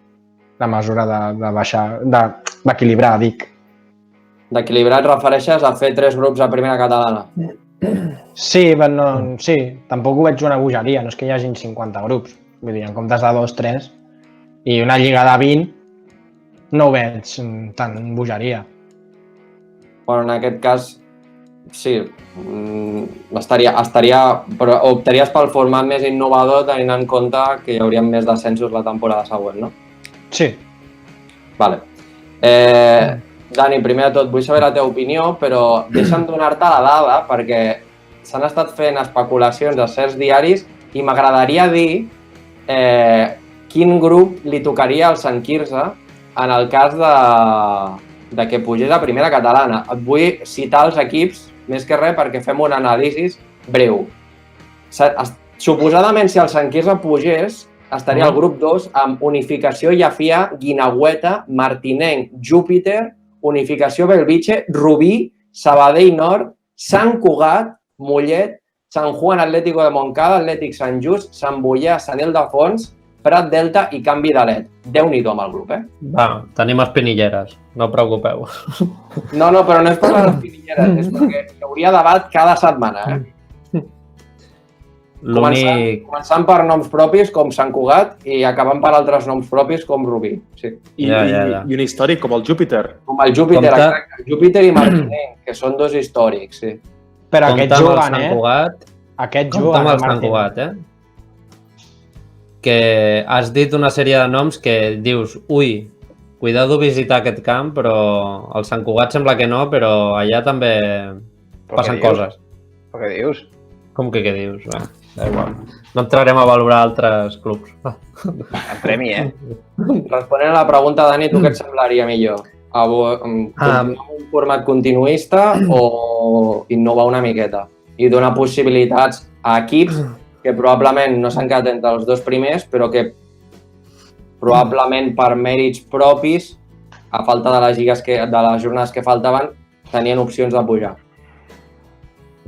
la mesura de baixar, d'equilibrar, dic. D'equilibrar et refereixes a fer 3 grups a primera catalana? Sí, tampoc ho veig una bogeria, no és que hi hagin 50 grups. Vull dir, en comptes de 2, 3, i una lliga de 20, no ho veig tan bogeria. Bueno, en aquest cas, sí, però optaries pel format més innovador tenint en compte que hi haurien més descensos la temporada següent, no? Sí. Vale. Dani, primer de tot, vull saber la teva opinió, però deixa'm donar-te la dada perquè s'han estat fent especulacions a certs diaris i m'agradaria dir quin grup li tocaria al Sant Quirze en el cas de que pugés a primera catalana. Et vull citar els equips, més que res, perquè fem un anàlisi breu. Suposadament, si el Sant Quirze pugés, estaria al grup 2 amb Unificació Llafia, Guinagüeta, Martinenc, Júpiter, Unificació Bellvitge, Rubí, Sabadell Nord, Sant Cugat, Mollet, Sant Juan Atlético de Montcada, Atlètic Sant Just, Sant Boià, Sant Ildefons, Prat Delta i Canvi d'Alet. Déu-n'hi-do amb el grup, Va, tenim espinilleres, no us preocupeu. No, però no és per les espinilleres, és perquè hi hauria debat cada setmana, Començant per noms propis com Sant Cugat i acabant per altres noms propis com Rubí. Sí. I un històric com el Júpiter. Com el Júpiter, exacte. Júpiter i Martinenc, que són 2 històrics, sí. Però aquests juguen, Aquests juguen amb el Sant Cugat, Que has dit una sèrie de noms que dius, ui, cuidado visitar aquest camp, però el Sant Cugat sembla que no, però allà també passen coses. Però què dius? Com que què dius? Da igual. No entrarem a valorar altres clubs. El premi, Responent a la pregunta, Dani, tu què et semblaria millor? Continuar un format continuista o innovar una miqueta? I donar possibilitats a equips que probablement no s'han quedat entre els 2 primers, però que probablement per mèrits propis, a falta de les jornades que faltaven, tenien opcions de pujar.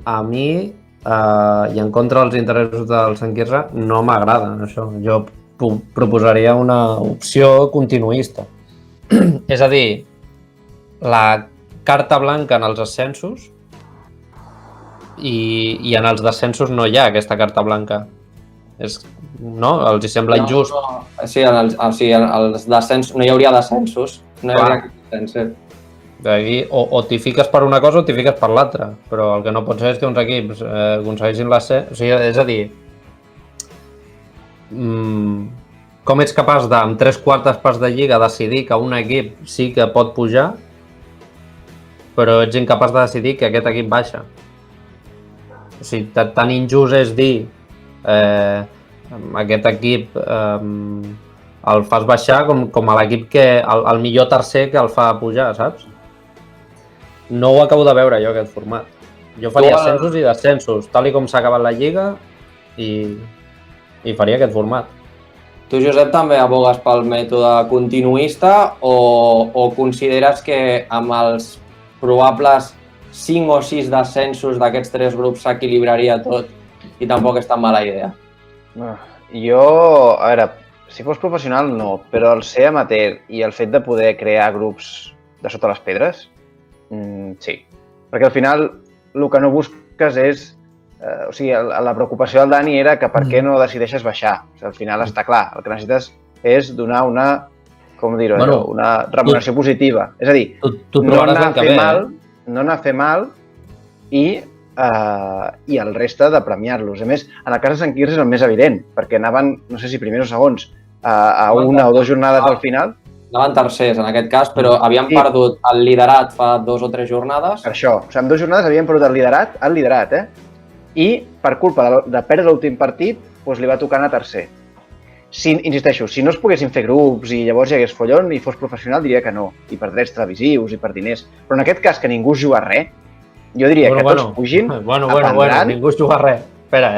A mi, i en contra dels interessos del Sant Quirze, no m'agrada això. Jo proposaria una opció continuista. És a dir, la carta blanca en els ascensos i en els descensos no hi ha aquesta carta blanca. No? Els hi sembla injust. Sí, els descensos, no hi hauria descensos. No hi hauria descensos. O t'hi fiques per una cosa o t'hi fiques per l'altra, però el que no pot ser és que uns equips aconsegueixin l'ascens. O sigui, és a dir, com ets capaç de, amb 3/4 parts de lliga, decidir que un equip sí que pot pujar, però ets incapaç de decidir que aquest equip baixa. O sigui, tan injust és dir aquest equip el fas baixar com a l'equip que el millor tercer que el fa pujar, saps? No ho acabo de veure jo, aquest format. Jo faria ascensos i descensos, tal com s'ha acabat la lliga, i faria aquest format. Tu, Josep, també abogues pel mètode continuista o consideres que amb els probables 5 o 6 descensos d'aquests 3 grups s'equilibraria tot i tampoc és tan mala idea? Jo, a veure, si fos professional no, però el ser amateur i el fet de poder crear grups de sota les pedres, sí. Perquè al final el que no busques és... O sigui, la preocupació del Dani era que per què no decideixes baixar. O sigui, al final està clar, el que necessites és donar una, com dir-ho, una remuneració positiva. És a dir, no anar a fer mal i el reste de premiar-los. A més, en el cas de Sant Quirze és el més evident, perquè anaven, no sé si primers o segons, a una o 2 jornades al final. Anaven tercers, en aquest cas, però havien perdut el liderat fa 2 o 3 jornades. Per això, o sigui, en 2 jornades havien perdut el liderat, i per culpa de perdre l'últim partit, doncs li va tocar anar tercer. Insisteixo, si no es poguessin fer grups i llavors hi hagués follon i fos professional, diria que no, i per drets televisius i per diners. Però en aquest cas, que ningú es juga res, jo diria que tots pugin, aprendran... Ningú es juga res. Espera,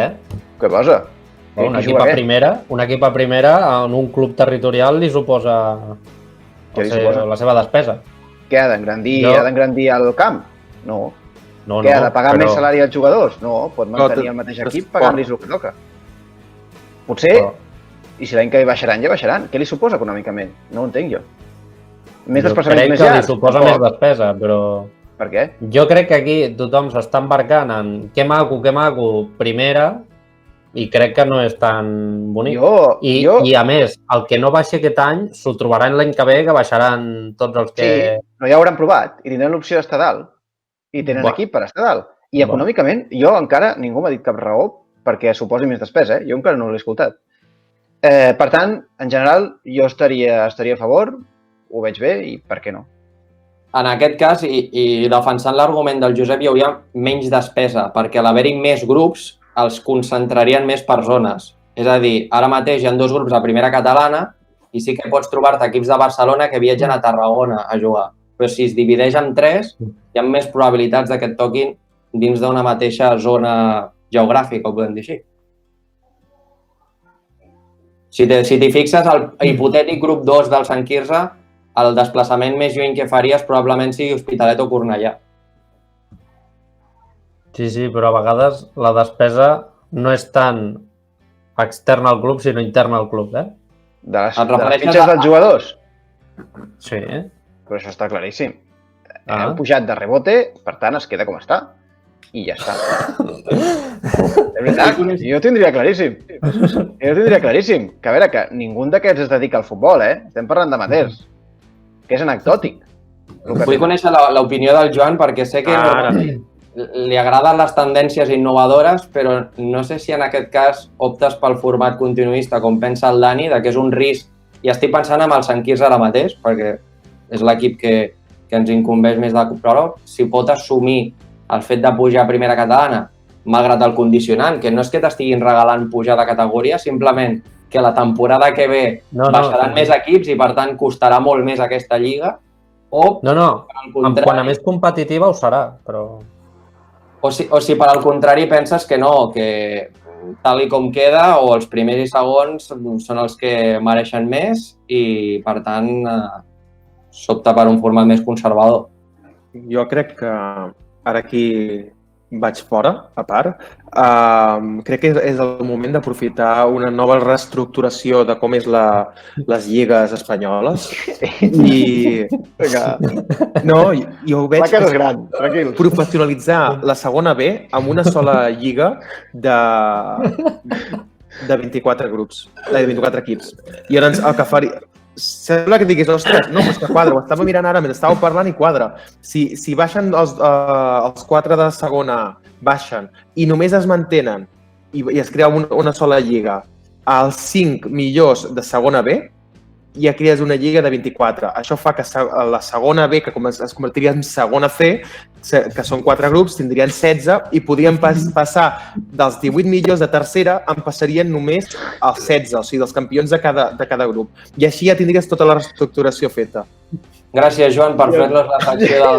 Què passa? Un equip a primera en un club territorial li suposa la seva despesa. Què, ha d'engrandir el camp? No. Què, ha de pagar més salari als jugadors? No, pot mantenir el mateix equip pagant-los el que toca. Potser, i si l'any que ve baixaran, ja baixaran. Què li suposa econòmicament? No ho entenc jo. Més desplaçaments més llars? Jo crec que li suposa més despesa, però... Per què? Jo crec que aquí tothom s'està embarcant en que maco, primera, i crec que no és tan bonic. I a més, el que no baixi aquest any s'ho trobaran l'any que ve, que baixaran tots els que... Sí, però ja ho hauran provat i tindran l'opció d'estar dalt. I tenen equip per estar dalt. I econòmicament, jo encara, ningú m'ha dit cap raó perquè suposi més despesa, Jo encara no l'he escoltat. Per tant, en general, jo estaria a favor, ho veig bé i per què no? En aquest cas, i defensant l'argument del Josep, hi hauria menys despesa, perquè a l'haver-hi més grups els concentrarien més persones. És a dir, ara mateix hi ha 2 grups a primera catalana i sí que pots trobar-te equips de Barcelona que viatgen a Tarragona a jugar. Però si es divideix en 3, hi ha més probabilitats que et toquin dins d'una mateixa zona geogràfica, ho podem dir així. Si t'hi fixes, el hipotètic grup 2 del Sant Quirze, el desplaçament més lluny que faries probablement sigui Hospitalet o Cornellà. Sí, però a vegades la despesa no és tant externa al club, sinó interna al club, De les fitxes dels jugadors? Sí. Però això està claríssim. Heu pujat de rebote, per tant, es queda com està. I ja està. De veritat, jo ho tindria claríssim. Que a veure, que ningú d'aquests es dedica al futbol, Estem parlant d'amateurs. Que és anecdòtic. Vull conèixer l'opinió del Joan perquè sé que li agraden les tendències innovadores, però no sé si en aquest cas optes pel format continuista, com pensa el Dani, que és un risc. I estic pensant en el Sant Quirze ara mateix, perquè és l'equip que ens incumbeix més de prou, si pot assumir el fet de pujar a primera catalana, malgrat el condicionant, que no és que t'estiguin regalant pujar de categoria, simplement que la temporada que ve baixaran més equips i, per tant, costarà molt més aquesta lliga, o... Quan a més competitiva ho serà, però... O si per al contrari penses que no, que tal i com queda, o els primers i segons són els que mereixen més i, per tant, s'opta per un format més conservador. Jo crec que ara aquí vaig fora, a part. Crec que és el moment d'aprofitar una nova reestructuració de com és les lligues espanyoles. I... No, jo ho veig... La cara és gran, tranquil. Professionalitzar la segona B amb una sola lliga de 24 grups, de 24 equips. I llavors el que faria... Sembla que diguis, ostres, no, és que quadra, ho estava mirant ara mentre estàveu parlant i quadra. Si baixen els 4 de segona A, baixen, i només es mantenen i es crea una sola lliga, els 5 millors de segona B, ja crees una lliga de 24. Això fa que la segona B, que es convertiria en segona C, que són 4 grups, tindrien 16 i podrien passar dels 18 millors de tercera, en passarien només als 16, o sigui, dels campions de cada grup. I així ja tindries tota la reestructuració feta. Gràcies, Joan, per fer-nos la secció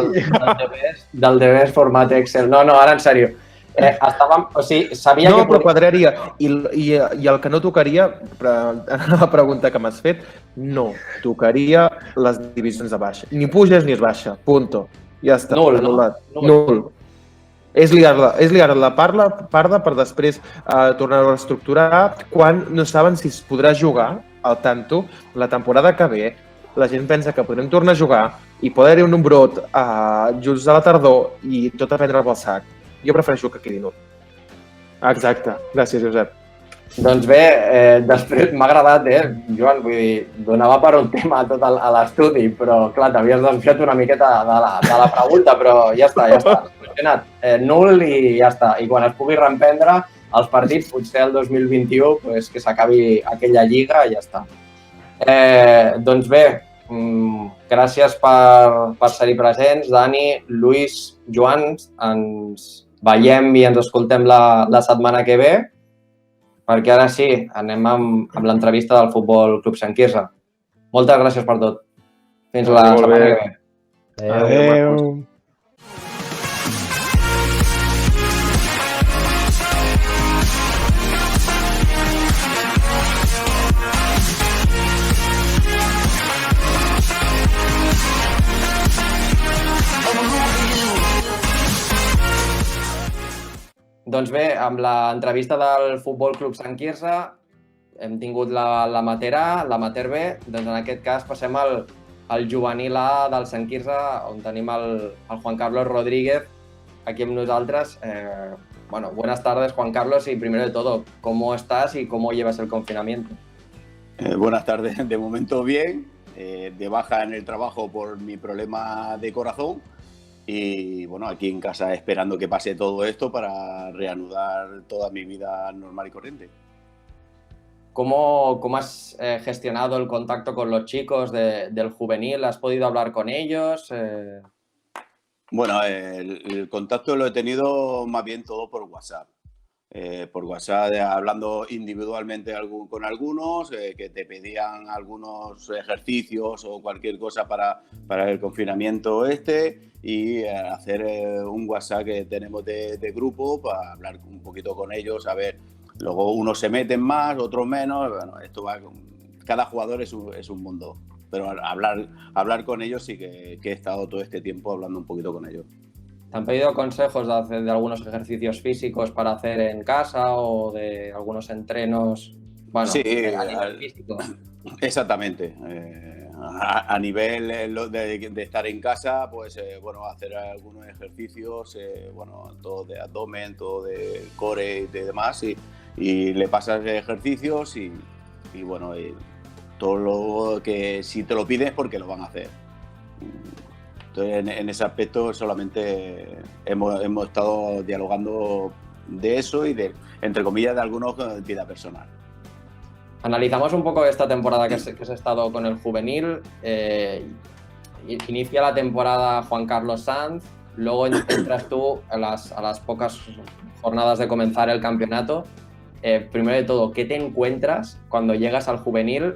del devers format Excel. No, ara en sèrio. Sabia no, que... però quadraria. I el que no tocaria, en la pregunta que m'has fet, no tocaria les divisions de baixa. Ni puges ni es baixa. Punto. Ja està. Nul, anul·lat. Nul. És liar la parda per després tornar a reestructurar quan no saben si es podrà jugar al tanto la temporada que ve. La gent pensa que podrem tornar a jugar i poder haver un brot just a la tardor i tot a prendre pel sac. Jo prefereixo que quedi nul. Exacte. Gràcies, Josep. Doncs bé, després m'ha agradat, Joan, vull dir, donava per un tema tot a l'estudi, però clar, t'havies desviat una miqueta de la pregunta, però ja està, solucionat. Nul i ja està. I quan es pugui reemprendre els partits, potser el 2021, pues, que s'acabi aquella lliga i ja està. Doncs bé, gràcies per ser-hi presents, Dani, Lluís, Joan, ens veiem i ens escoltem la setmana que ve, perquè ara sí, anem amb l'entrevista del Futbol Club Sant Quirze. Moltes gràcies per tot. Fins la setmana que ve. Adéu. Doncs bé, amb l'entrevista del Futbol Club Sant Quirze hem tingut l'amater A, l'amater B, doncs en aquest cas passem al juvenil A del Sant Quirze, on tenim el Juan Carlos Rodríguez aquí amb nosaltres. Buenas tardes, Juan Carlos, y primero de todo, ¿cómo estás y cómo llevas el confinamiento? Buenas tardes, de momento bien, de baja en el trabajo por mi problema de corazón. Y bueno, aquí en casa esperando que pase todo esto para reanudar toda mi vida normal y corriente. ¿Cómo has gestionado el contacto con los chicos del juvenil? ¿Has podido hablar con ellos? Bueno, el contacto lo he tenido más bien todo por WhatsApp. Por WhatsApp, hablando individualmente con algunos, que te pedían algunos ejercicios o cualquier cosa para el confinamiento y hacer un WhatsApp que tenemos de grupo para hablar un poquito con ellos, a ver, luego unos se meten más, otros menos, bueno, esto va, cada jugador es un mundo, pero hablar con ellos sí que he estado todo este tiempo hablando un poquito con ellos. ¿Te han pedido consejos de algunos ejercicios físicos para hacer en casa o de algunos entrenos? Bueno, sí, a nivel físico. Exactamente. A nivel de estar en casa, pues hacer algunos ejercicios, todo de abdomen, todo de core y de demás, y le pasas ejercicios y todo lo que si te lo pides porque lo van a hacer. Entonces, en ese aspecto solamente hemos estado dialogando de eso y de, entre comillas, de algunos vida personal. Analizamos un poco esta temporada que has estado con el juvenil. Inicia la temporada Juan Carlos Sanz, luego entras tú a las pocas jornadas de comenzar el campeonato. Primero de todo, ¿qué te encuentras cuando llegas al juvenil?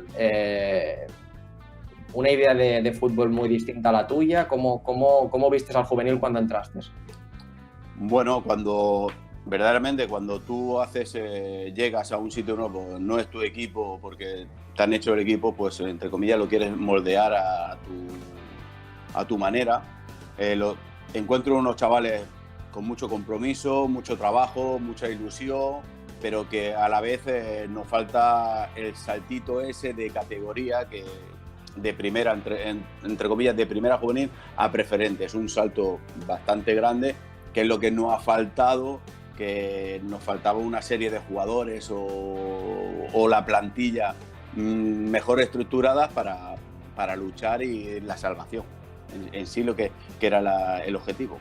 Una idea de fútbol muy distinta a la tuya. ¿Cómo vistes al juvenil cuando entraste? Bueno, verdaderamente cuando tú llegas a un sitio nuevo, no es tu equipo porque te han hecho el equipo, pues entre comillas lo quieres moldear a tu manera. Encuentro unos chavales con mucho compromiso, mucho trabajo, mucha ilusión, pero que a la vez nos falta el saltito ese de categoría que de primera, entre comillas, de primera juvenil a preferente. Es un salto bastante grande, que es lo que nos ha faltado, que nos faltaba una serie de jugadores o la plantilla mejor estructurada para luchar y la salvación. En sí lo que era el objetivo.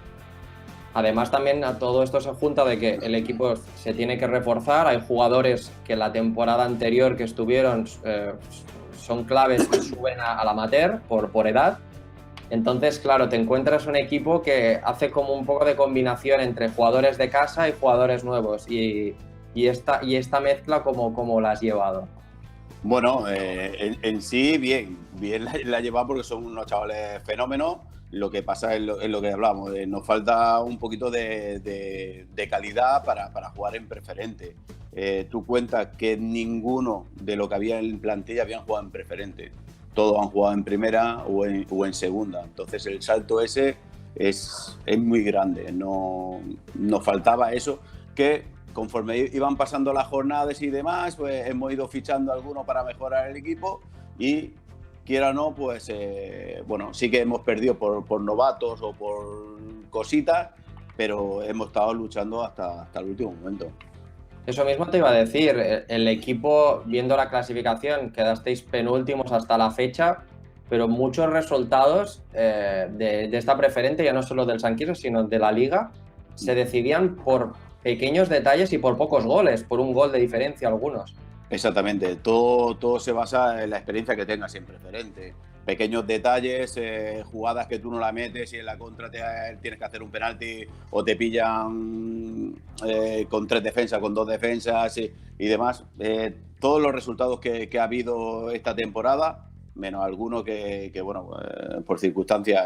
Además, también a todo esto se junta de que el equipo se tiene que reforzar. Hay jugadores que la temporada anterior que estuvieron son claves y suben al amateur por edad. Entonces, claro, te encuentras un equipo que hace como un poco de combinación entre jugadores de casa y jugadores nuevos. Y esta mezcla, ¿cómo la has llevado? Bueno, en sí, bien la he llevado porque son unos chavales fenómenos. Lo que pasa es lo que hablamos, nos falta un poquito de calidad para jugar en preferente. Tú cuentas que ninguno de lo que había en plantilla habían jugado en preferente. Todos han jugado en primera o en segunda. Entonces el salto ese es muy grande. Nos faltaba eso, que conforme iban pasando las jornadas y demás, pues hemos ido fichando algunos para mejorar el equipo y, quiera o no, pues bueno, sí que hemos perdido por novatos o por cositas, pero hemos estado luchando hasta el último momento. Eso mismo te iba a decir, el equipo, viendo la clasificación, quedasteis penúltimos hasta la fecha, pero muchos resultados de esta preferente, ya no solo del San Quirze, sino de la Liga, se decidían por pequeños detalles y por pocos goles, por un gol de diferencia algunos. Exactamente, todo se basa en la experiencia que tengas en preferente. Pequeños detalles, jugadas que tú no la metes y en la contra tienes que hacer un penalti o te pillan con 3 defensas, con 2 defensas y demás. Todos los resultados que ha habido esta temporada, menos algunos que bueno, por circunstancias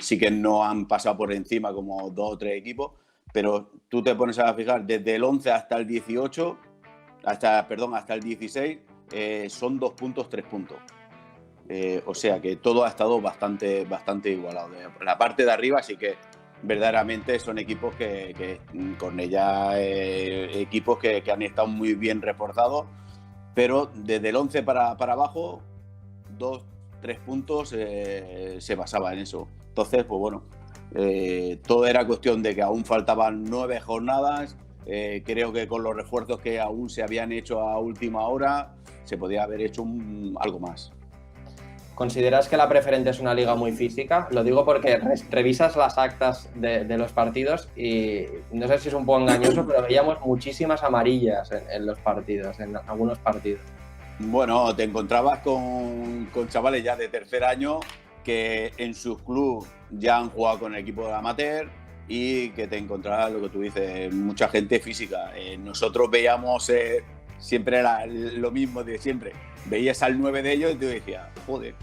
sí que no han pasado por encima como 2 o 3 equipos, pero tú te pones a fijar, desde el 11 hasta el 18, hasta el 16, son 2 puntos, 3 puntos. O sea que todo ha estado bastante igualado. La parte de arriba sí que verdaderamente son equipos que con ella equipos que han estado muy bien reforzados, pero desde el 11 para abajo 2, 3 puntos se basaba en eso. Entonces, pues bueno, todo era cuestión de que aún faltaban 9 jornadas. Creo que con los refuerzos que aún se habían hecho a última hora se podía haber hecho algo más. ¿Consideras que la preferente es una liga muy física? Lo digo porque revisas las actas de los partidos y no sé si es un poco engañoso, pero veíamos muchísimas amarillas en los partidos, en algunos partidos. Bueno, te encontrabas con chavales ya de tercer año que en sus clubes ya han jugado con el equipo de amateur y que te encontrabas, lo que tú dices, mucha gente física. Nosotros veíamos siempre era lo mismo de siempre. Veías al 9 de ellos y te decías, joder,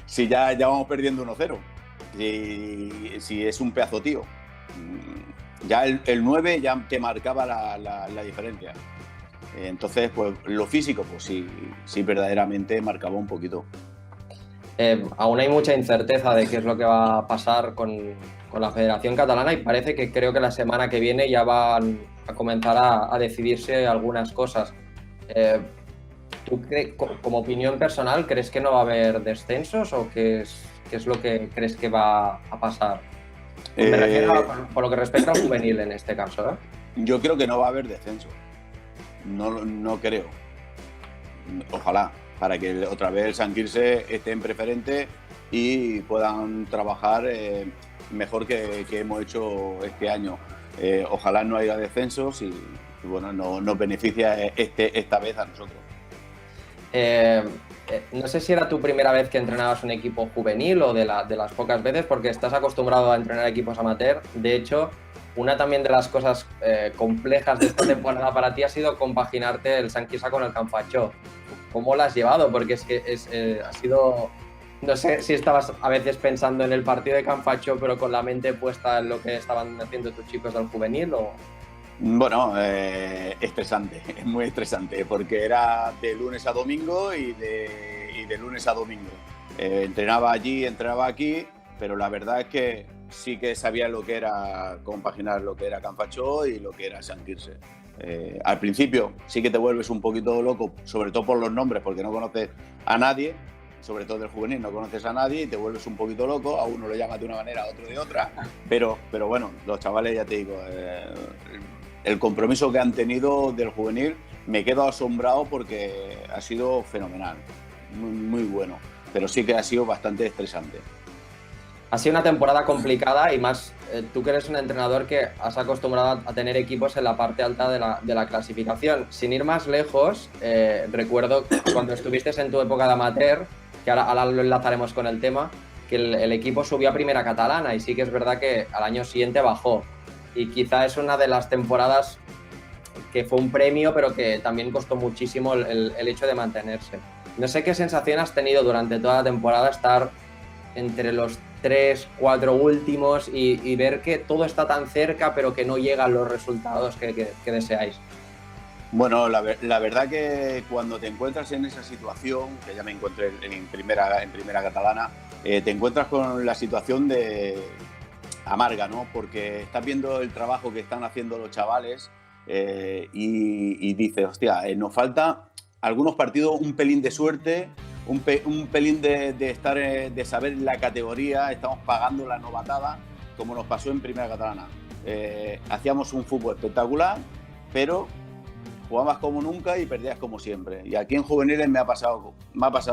si ya vamos perdiendo 1-0, si es un pedazo tío. Ya el 9 ya te marcaba la diferencia. Entonces, pues lo físico, pues sí verdaderamente marcaba un poquito. Aún hay mucha incerteza de qué es lo que va a pasar con la Federación Catalana y parece que creo que la semana que viene ya van a comenzar a decidirse algunas cosas. ¿Tú como opinión personal crees que no va a haber descensos o qué es lo que crees que va a pasar? Me refiero por lo que respecta al juvenil en este caso, ¿eh? Yo creo que no va a haber descenso. No creo. Ojalá, para que otra vez el San Quirze esté en preferente y puedan trabajar mejor que hemos hecho este año. Ojalá no haya descensos y bueno, nos beneficia esta vez a nosotros. No sé si era tu primera vez que entrenabas un equipo juvenil o de las pocas veces, porque estás acostumbrado a entrenar equipos amateur. De hecho, una también de las cosas complejas de esta temporada para ti ha sido compaginarte el San Quirze con el Can Fatxó. ¿Cómo lo has llevado? Porque es que ha sido... No sé si estabas a veces pensando en el partido de Can Fatxó, pero con la mente puesta en lo que estaban haciendo tus chicos del juvenil, ¿o...? Bueno, estresante, es muy estresante, porque era de lunes a domingo y de lunes a domingo. Entrenaba allí, entrenaba aquí, pero la verdad es que sí que sabía lo que era compaginar lo que era Can Fachó y lo que era Sant Quirze. Al principio sí que te vuelves un poquito loco, sobre todo por los nombres, porque no conoces a nadie, sobre todo del juvenil, no conoces a nadie y te vuelves un poquito loco, a uno lo llamas de una manera, a otro de otra, pero bueno, los chavales, ya te digo, el compromiso que han tenido del juvenil, me quedo asombrado porque ha sido fenomenal, muy, muy bueno, pero sí que ha sido bastante estresante. Ha sido una temporada complicada y más tú que eres un entrenador que has acostumbrado a tener equipos en la parte alta de la clasificación. Sin ir más lejos, recuerdo cuando estuviste en tu época de amateur, que ahora lo enlazaremos con el tema, que el equipo subió a Primera Catalana y sí que es verdad que al año siguiente bajó. Y quizá es una de las temporadas que fue un premio, pero que también costó muchísimo el hecho de mantenerse. No sé qué sensación has tenido durante toda la temporada estar entre los 3, 4 últimos y ver que todo está tan cerca, pero que no llegan los resultados que deseáis. Bueno, la verdad que cuando te encuentras en esa situación, que ya me encontré en primera catalana, te encuentras con la situación de amarga, ¿no? Porque estás viendo el trabajo que están haciendo los chavales y dices, hostia, nos falta algunos partidos un pelín de suerte, un pelín de saber la categoría, estamos pagando la novatada, como nos pasó en Primera Catalana. Hacíamos un fútbol espectacular, pero jugabas como nunca y perdías como siempre. Y aquí en juveniles me ha pasado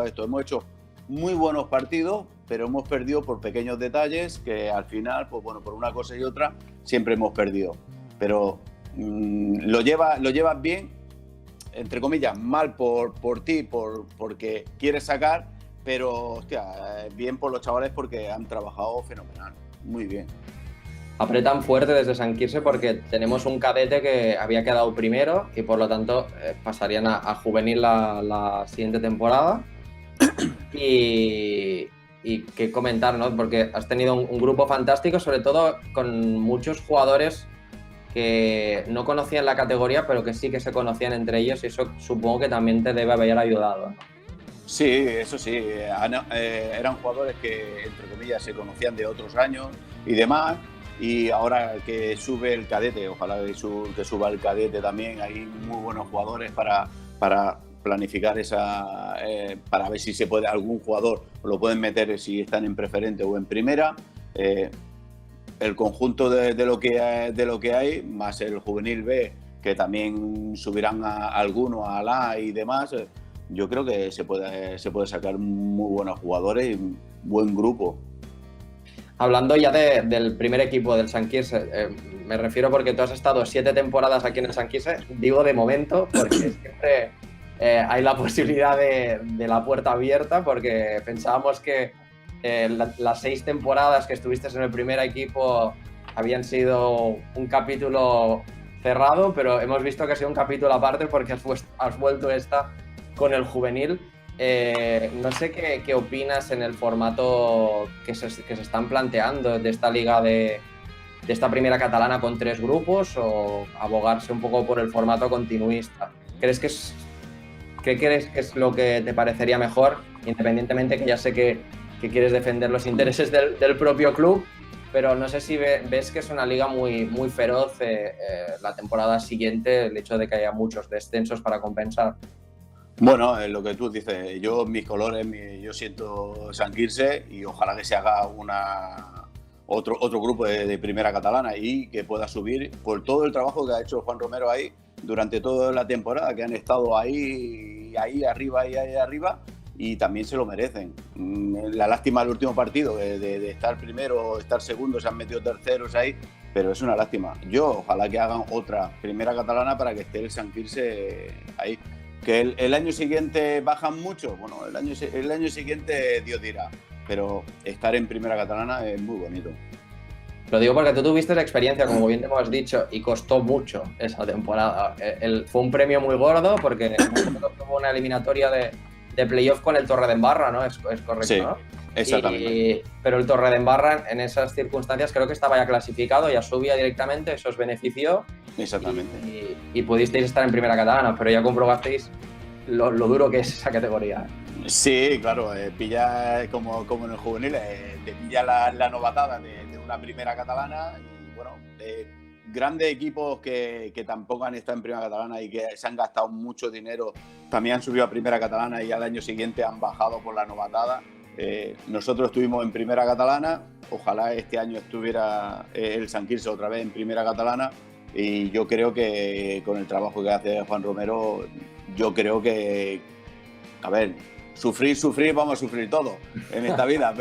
esto. Hemos hecho muy buenos partidos, pero hemos perdido por pequeños detalles que al final, pues bueno, por una cosa y otra, siempre hemos perdido. Pero lo llevas bien, entre comillas, mal por ti, porque quieres sacar, pero hostia, bien por los chavales porque han trabajado fenomenal, muy bien. Apretan fuerte desde Sant Quirze porque tenemos un cadete que había quedado primero y por lo tanto pasarían a juvenil la siguiente temporada. Y qué comentar, ¿no? Porque has tenido un grupo fantástico, sobre todo con muchos jugadores que no conocían la categoría, pero que sí que se conocían entre ellos y eso supongo que también te debe haber ayudado, ¿no? Sí, eso sí, eran jugadores que, entre comillas, se conocían de otros años y demás, y ahora que sube el cadete, ojalá que suba el cadete también, hay muy buenos jugadores para planificar para ver si se puede, algún jugador lo pueden meter si están en preferente o en primera. El conjunto de lo que hay, más el juvenil B, que también subirán a alguno a la y demás, yo creo que se puede sacar muy buenos jugadores y buen grupo. Hablando ya del primer equipo del Sant Quirze, me refiero porque tú has estado 7 temporadas aquí en el Sant Quirze, digo de momento, porque siempre hay la posibilidad de la puerta abierta, porque pensábamos que las 6 temporadas que estuviste en el primer equipo habían sido un capítulo cerrado, pero hemos visto que ha sido un capítulo aparte porque has vuelto con el juvenil. No sé qué opinas en el formato que se están planteando de esta liga de esta primera catalana con 3 grupos o abogarse un poco por el formato continuista. ¿Qué crees que es lo que te parecería mejor, independientemente que ya sé que quieres defender los intereses del propio club, pero no sé si ves que es una liga muy, muy feroz la temporada siguiente, el hecho de que haya muchos descensos para compensar? Bueno, lo que tú dices, mis colores, yo siento Sant Quirze y ojalá que se haga otro grupo de primera catalana y que pueda subir por todo el trabajo que ha hecho Juan Romero ahí durante toda la temporada, que han estado ahí arriba y también se lo merecen. La lástima del último partido, de estar primero o estar segundo, se han metido terceros ahí, pero es una lástima. Ojalá que hagan otra primera catalana para que esté el Sant Quirze ahí. Que el año siguiente bajan mucho, bueno, el año siguiente Dios dirá, pero estar en primera catalana es muy bonito. Lo digo porque tú tuviste la experiencia, como bien te hemos dicho, y costó mucho esa temporada. Fue un premio muy gordo porque tuvo una eliminatoria de playoff con el Torredembarra, ¿no? Es correcto, sí, ¿no? Exactamente. Pero el Torredembarra en esas circunstancias creo que estaba ya clasificado, ya subía directamente, eso os benefició. Exactamente. Y pudisteis estar en primera catalana, pero ya comprobasteis lo duro que es esa categoría. Sí, claro, pilla como en el juvenil, te pilla la novatada de una primera catalana y bueno, grandes equipos que tampoco han estado en primera catalana y que se han gastado mucho dinero, también han subido a primera catalana y al año siguiente han bajado por la novatada. Nosotros estuvimos en primera catalana, ojalá este año estuviera el Sant Quirze otra vez en primera catalana y yo creo que con el trabajo que hace Juan Romero, yo creo que, a ver, sufrir, vamos a sufrir todo en esta vida,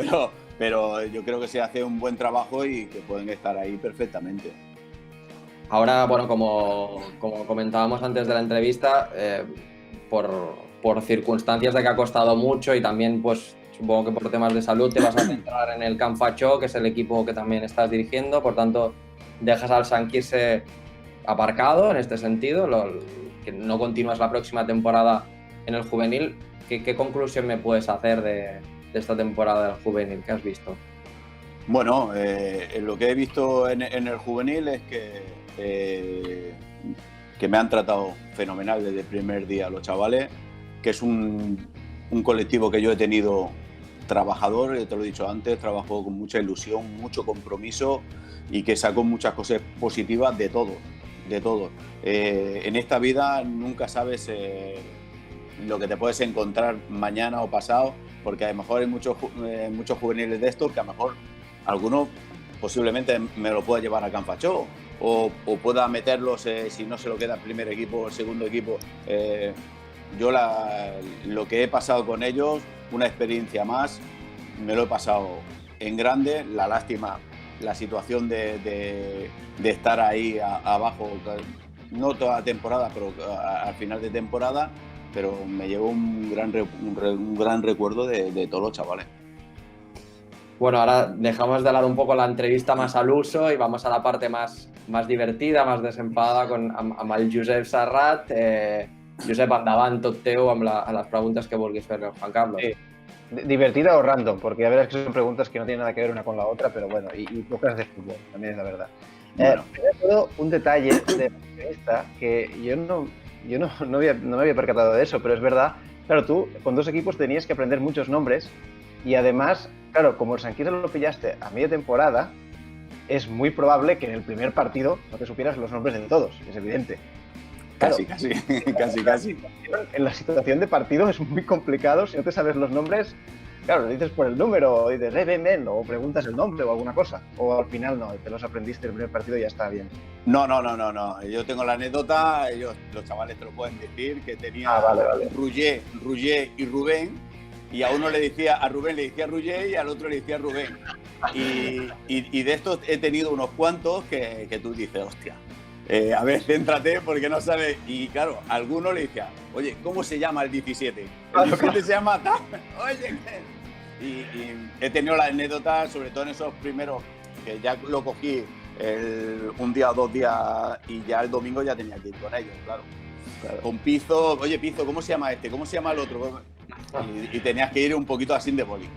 pero yo creo que se hace un buen trabajo y que pueden estar ahí perfectamente. Ahora, bueno, como comentábamos antes de la entrevista, por circunstancias de que ha costado mucho y también, pues, supongo que por temas de salud te vas a centrar en el Can Fatxó, que es el equipo que también estás dirigiendo, por tanto, dejas al Sant Quirze aparcado en este sentido, que no continúas la próxima temporada en el juvenil. ¿Qué conclusión me puedes hacer de esta temporada del juvenil que has visto? Bueno, lo que he visto en el juvenil es que me han tratado fenomenal desde el primer día los chavales, que es un colectivo que yo he tenido trabajador, te lo he dicho antes, trabajó con mucha ilusión, mucho compromiso y que sacó muchas cosas positivas de todo. En esta vida nunca sabes lo que te puedes encontrar mañana o pasado, porque a lo mejor hay muchos juveniles de estos que a lo mejor alguno posiblemente me lo pueda llevar a Can Fatxó o pueda meterlos si no se lo queda el primer equipo o el segundo equipo. Yo lo que he pasado con ellos, una experiencia más, me lo he pasado en grande. La lástima, la situación de estar ahí abajo, no toda la temporada, pero al final de temporada, pero me llevo un gran recuerdo de todos los chavales. Bueno, ahora dejamos de lado un poco la entrevista más al uso y vamos a la parte más divertida, más desenfadada amb el Josep Serrat. Josep, endavant, tot teu amb les preguntes que vulguis fer al Juan Carlos. Sí. ¿Divertida o random? Porque a ver, que son preguntas que no tienen nada que ver una con la otra, pero bueno, y pocas de fútbol, también es la verdad. Bueno. Primero de todo, un detalle de la entrevista que yo no me había percatado de eso, pero es verdad. Claro, tú con dos equipos tenías que aprender muchos nombres y además, claro, como el Sant Quirze lo pillaste a media temporada, es muy probable que en el primer partido no te supieras los nombres de todos, es evidente. Claro, casi. En la situación de partido es muy complicado, si no te sabes los nombres, claro, lo dices por el número, o dices, ven, o preguntas el nombre o alguna cosa, o al final no, te los aprendiste el primer partido y ya está bien. No, yo tengo la anécdota, los chavales te lo pueden decir, que tenía vale. Roger y Rubén, y a Rubén le decía Roger y al otro le decía Rubén. Y de estos he tenido unos cuantos que tú dices, hostia, a ver, céntrate porque no sabes. Y claro, a alguno le decía, oye, ¿cómo se llama el 17? El 17 se llama tal. Oye, y he tenido la anécdota, sobre todo en esos primeros, que ya lo cogí un día o 2 días y ya el domingo ya tenía que ir con ellos, claro. Con Pizo, oye, Pizo, ¿cómo se llama este? ¿Cómo se llama el otro? Y tenías que ir un poquito así de boli.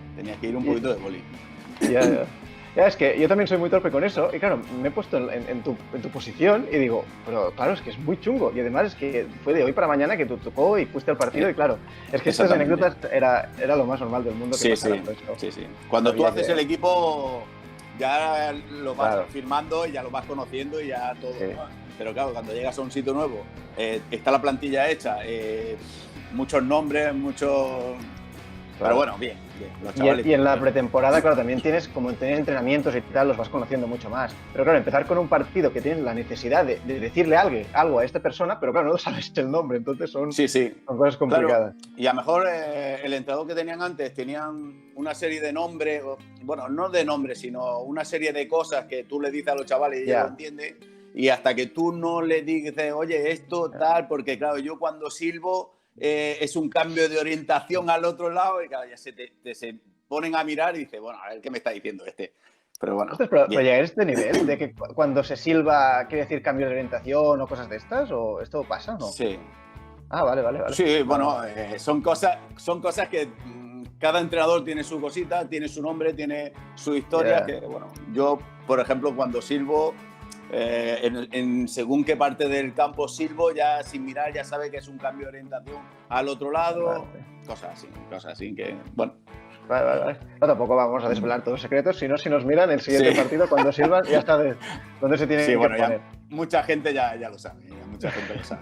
Ya, es que yo también soy muy torpe con eso y claro, me he puesto en tu posición y digo, pero claro, es que es muy chungo y además es que fue de hoy para mañana que tú tocó y fuiste al partido y claro, es que estas anécdotas era lo más normal del mundo que pasara todo eso. Sí. Cuando tú haces el equipo ya lo vas firmando y ya lo vas conociendo y ya todo. Sí. Pero claro, cuando llegas a un sitio nuevo, está la plantilla hecha, muchos nombres, Pero bueno, bien. Los chavales, y en la pretemporada, claro, también tienes entrenamientos y tal, los vas conociendo mucho más. Pero claro, empezar con un partido que tienes la necesidad de decirle algo a esta persona, pero claro, no sabes el nombre, entonces son cosas complicadas. Claro. Y a lo mejor el entrenador que tenían antes tenían una serie de nombres, bueno, no de nombres, sino una serie de cosas que tú le dices a los chavales y ellos lo entienden. Y hasta que tú no le dices, oye, esto tal, porque claro, yo cuando silbo es un cambio de orientación al otro lado y claro, ya se ponen a mirar y dices, bueno, a ver qué me está diciendo este. Pero bueno. Pero llegar a este nivel de que cuando se silba quiere decir cambio de orientación o cosas de estas, ¿o esto pasa o no? Sí. Ah, vale. Sí, bueno, son cosas que cada entrenador tiene su cosita, tiene su nombre, tiene su historia. Que bueno, yo, por ejemplo, cuando silbo, según qué parte del campo silbo, ya sin mirar ya sabe que es un cambio de orientación al otro lado, Vale. cosas así que, bueno. Vale. No, tampoco vamos a desvelar todos los secretos, sino si nos miran el siguiente partido, cuando silban, ya está dónde se tiene que poner. Ya, mucha gente ya lo sabe, mucha gente lo sabe.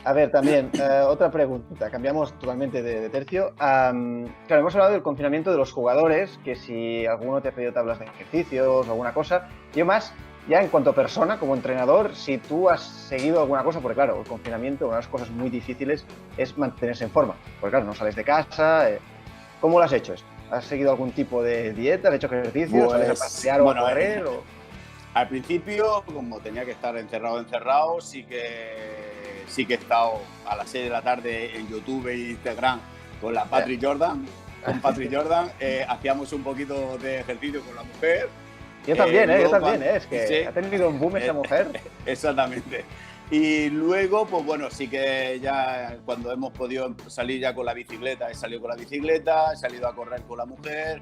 A ver, también, otra pregunta, cambiamos totalmente de tercio. Claro, hemos hablado del confinamiento de los jugadores, que si alguno te ha pedido tablas de ejercicios o alguna cosa. Yo más, ya en cuanto a persona, como entrenador, si tú has seguido alguna cosa, porque claro, el confinamiento, una de las cosas muy difíciles es mantenerse en forma. Porque claro, no sales de casa. ¿Cómo lo has hecho esto? ¿Has seguido algún tipo de dieta? ¿Has hecho ejercicios? ¿Sales a pasear o a correr? Al principio, como tenía que estar encerrado, sí que he estado a las 6 de la tarde en YouTube e Instagram con la Patrick Jordan. Con Patrick Jordan hacíamos un poquito de ejercicio con la mujer. Yo también, es que sí, ha tenido un boom esa mujer. Exactamente. Y luego, pues bueno, sí que ya cuando hemos podido salir ya con la bicicleta, he salido con la bicicleta, he salido a correr con la mujer.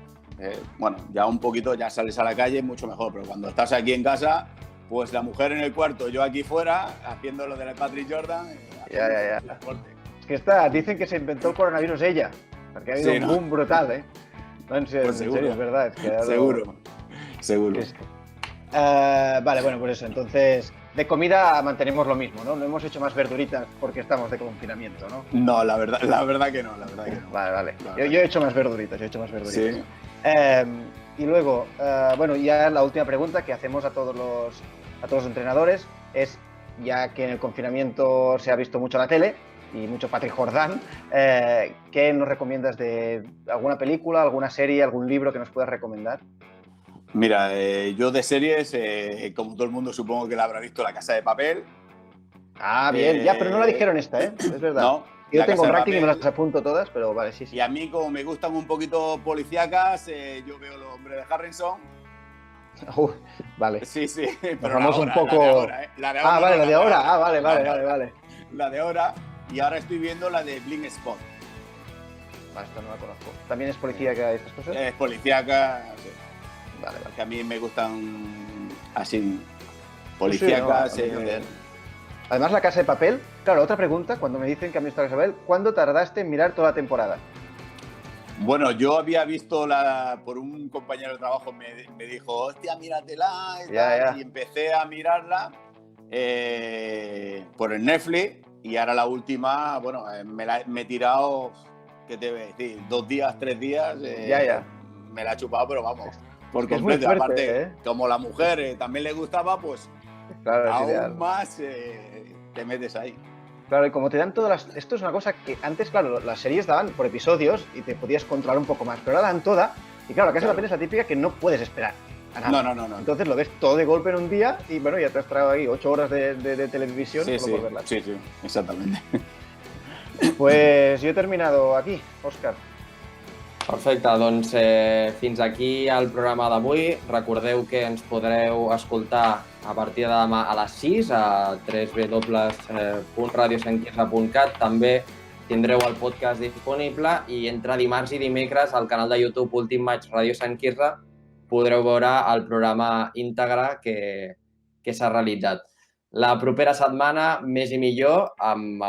Bueno, ya un poquito, ya sales a la calle, mucho mejor, pero cuando estás aquí en casa, pues la mujer en el cuarto, yo aquí fuera, haciendo lo de la Patrick Jordan. Ya. Es que dicen que se inventó el coronavirus ella, porque ha habido un boom brutal, ¿eh? No, en serio, es verdad. Es que Seguro. Vale, bueno, pues eso, entonces, de comida mantenemos lo mismo, ¿no? No hemos hecho más verduritas porque estamos de confinamiento, ¿no? No, la verdad que no. Vale. Yo he hecho más verduritas, Sí. Y luego, bueno, ya la última pregunta que hacemos a todos los entrenadores es, ya que en el confinamiento se ha visto mucho la tele y mucho Patrick Jordan, ¿qué nos recomiendas de alguna película, alguna serie, algún libro que nos puedas recomendar? Mira, yo de series, como todo el mundo supongo que la habrá visto, La Casa de Papel. Ah, bien, pero no la dijeron esta, ¿eh? Es verdad. No, yo tengo un ranking y me las apunto todas, pero vale, sí. Y a mí, como me gustan un poquito policíacas, yo veo Los Hombres de Harrison. Vale. Sí, pero vamos un poco... La de ahora. Vale, la de ahora. Vale. La de ahora, y ahora estoy viendo la de Blind Spot. Esta no la conozco. ¿También es policíaca estas cosas? Es policíaca, sí. Vale. Que a mí me gustan así, policíacas. Sí, además, La Casa de Papel, claro, otra pregunta, cuando me dicen que han visto La Casa de Papel, ¿cuándo tardaste en mirar toda la temporada? Bueno, yo había visto por un compañero de trabajo, me dijo, hostia, míratela, y empecé a mirarla por el Netflix, y ahora la última, bueno, me he tirado, ¿qué te voy a decir? 2 días, 3 días, me la he chupado, pero vamos, por completo. Fuerte, aparte, como la mujer también le gustaba, pues claro, aún más te metes ahí. Claro, y como te dan todas las... Esto es una cosa que antes, claro, las series daban por episodios y te podías controlar un poco más, pero ahora dan toda, y claro, La Casa de Papel es la típica que no puedes esperar a nada. No. Entonces lo ves todo de golpe en un día y bueno, ya te has traído ahí 8 horas de televisión solo por verla. Sí, exactamente. Pues yo he terminado aquí, Òscar. Perfecte, doncs fins aquí el programa d'avui. Recordeu que ens podreu escoltar a partir de demà a les 6 a www.radiosanquirza.cat. També tindreu el podcast disponible i entre dimarts i dimecres al canal de YouTube Últim Match Radio Sant Quirze podreu veure el programa íntegre que s'ha realitzat. La propera setmana, més i millor, amb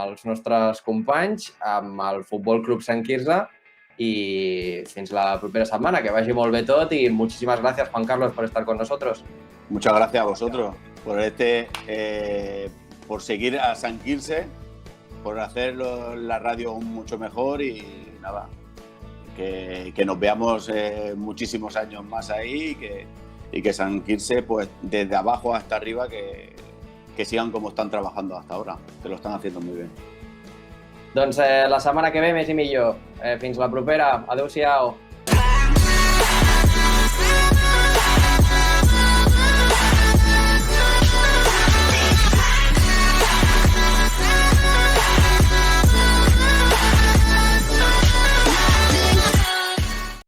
els nostres companys, amb el Futbol Club Sant Quirze, y fins la propera semana, que vaya muy bien todo y muchísimas gracias, Juan Carlos, por estar con nosotros. Muchas gracias a vosotros por seguir a Sant Quirze, por hacer la radio mucho mejor y nada, que nos veamos muchísimos años más ahí y que Sant Quirze, pues desde abajo hasta arriba, que sigan como están trabajando hasta ahora, que lo están haciendo muy bien. Doncs la setmana que ve més i millor. Fins la propera. Adéu-siau.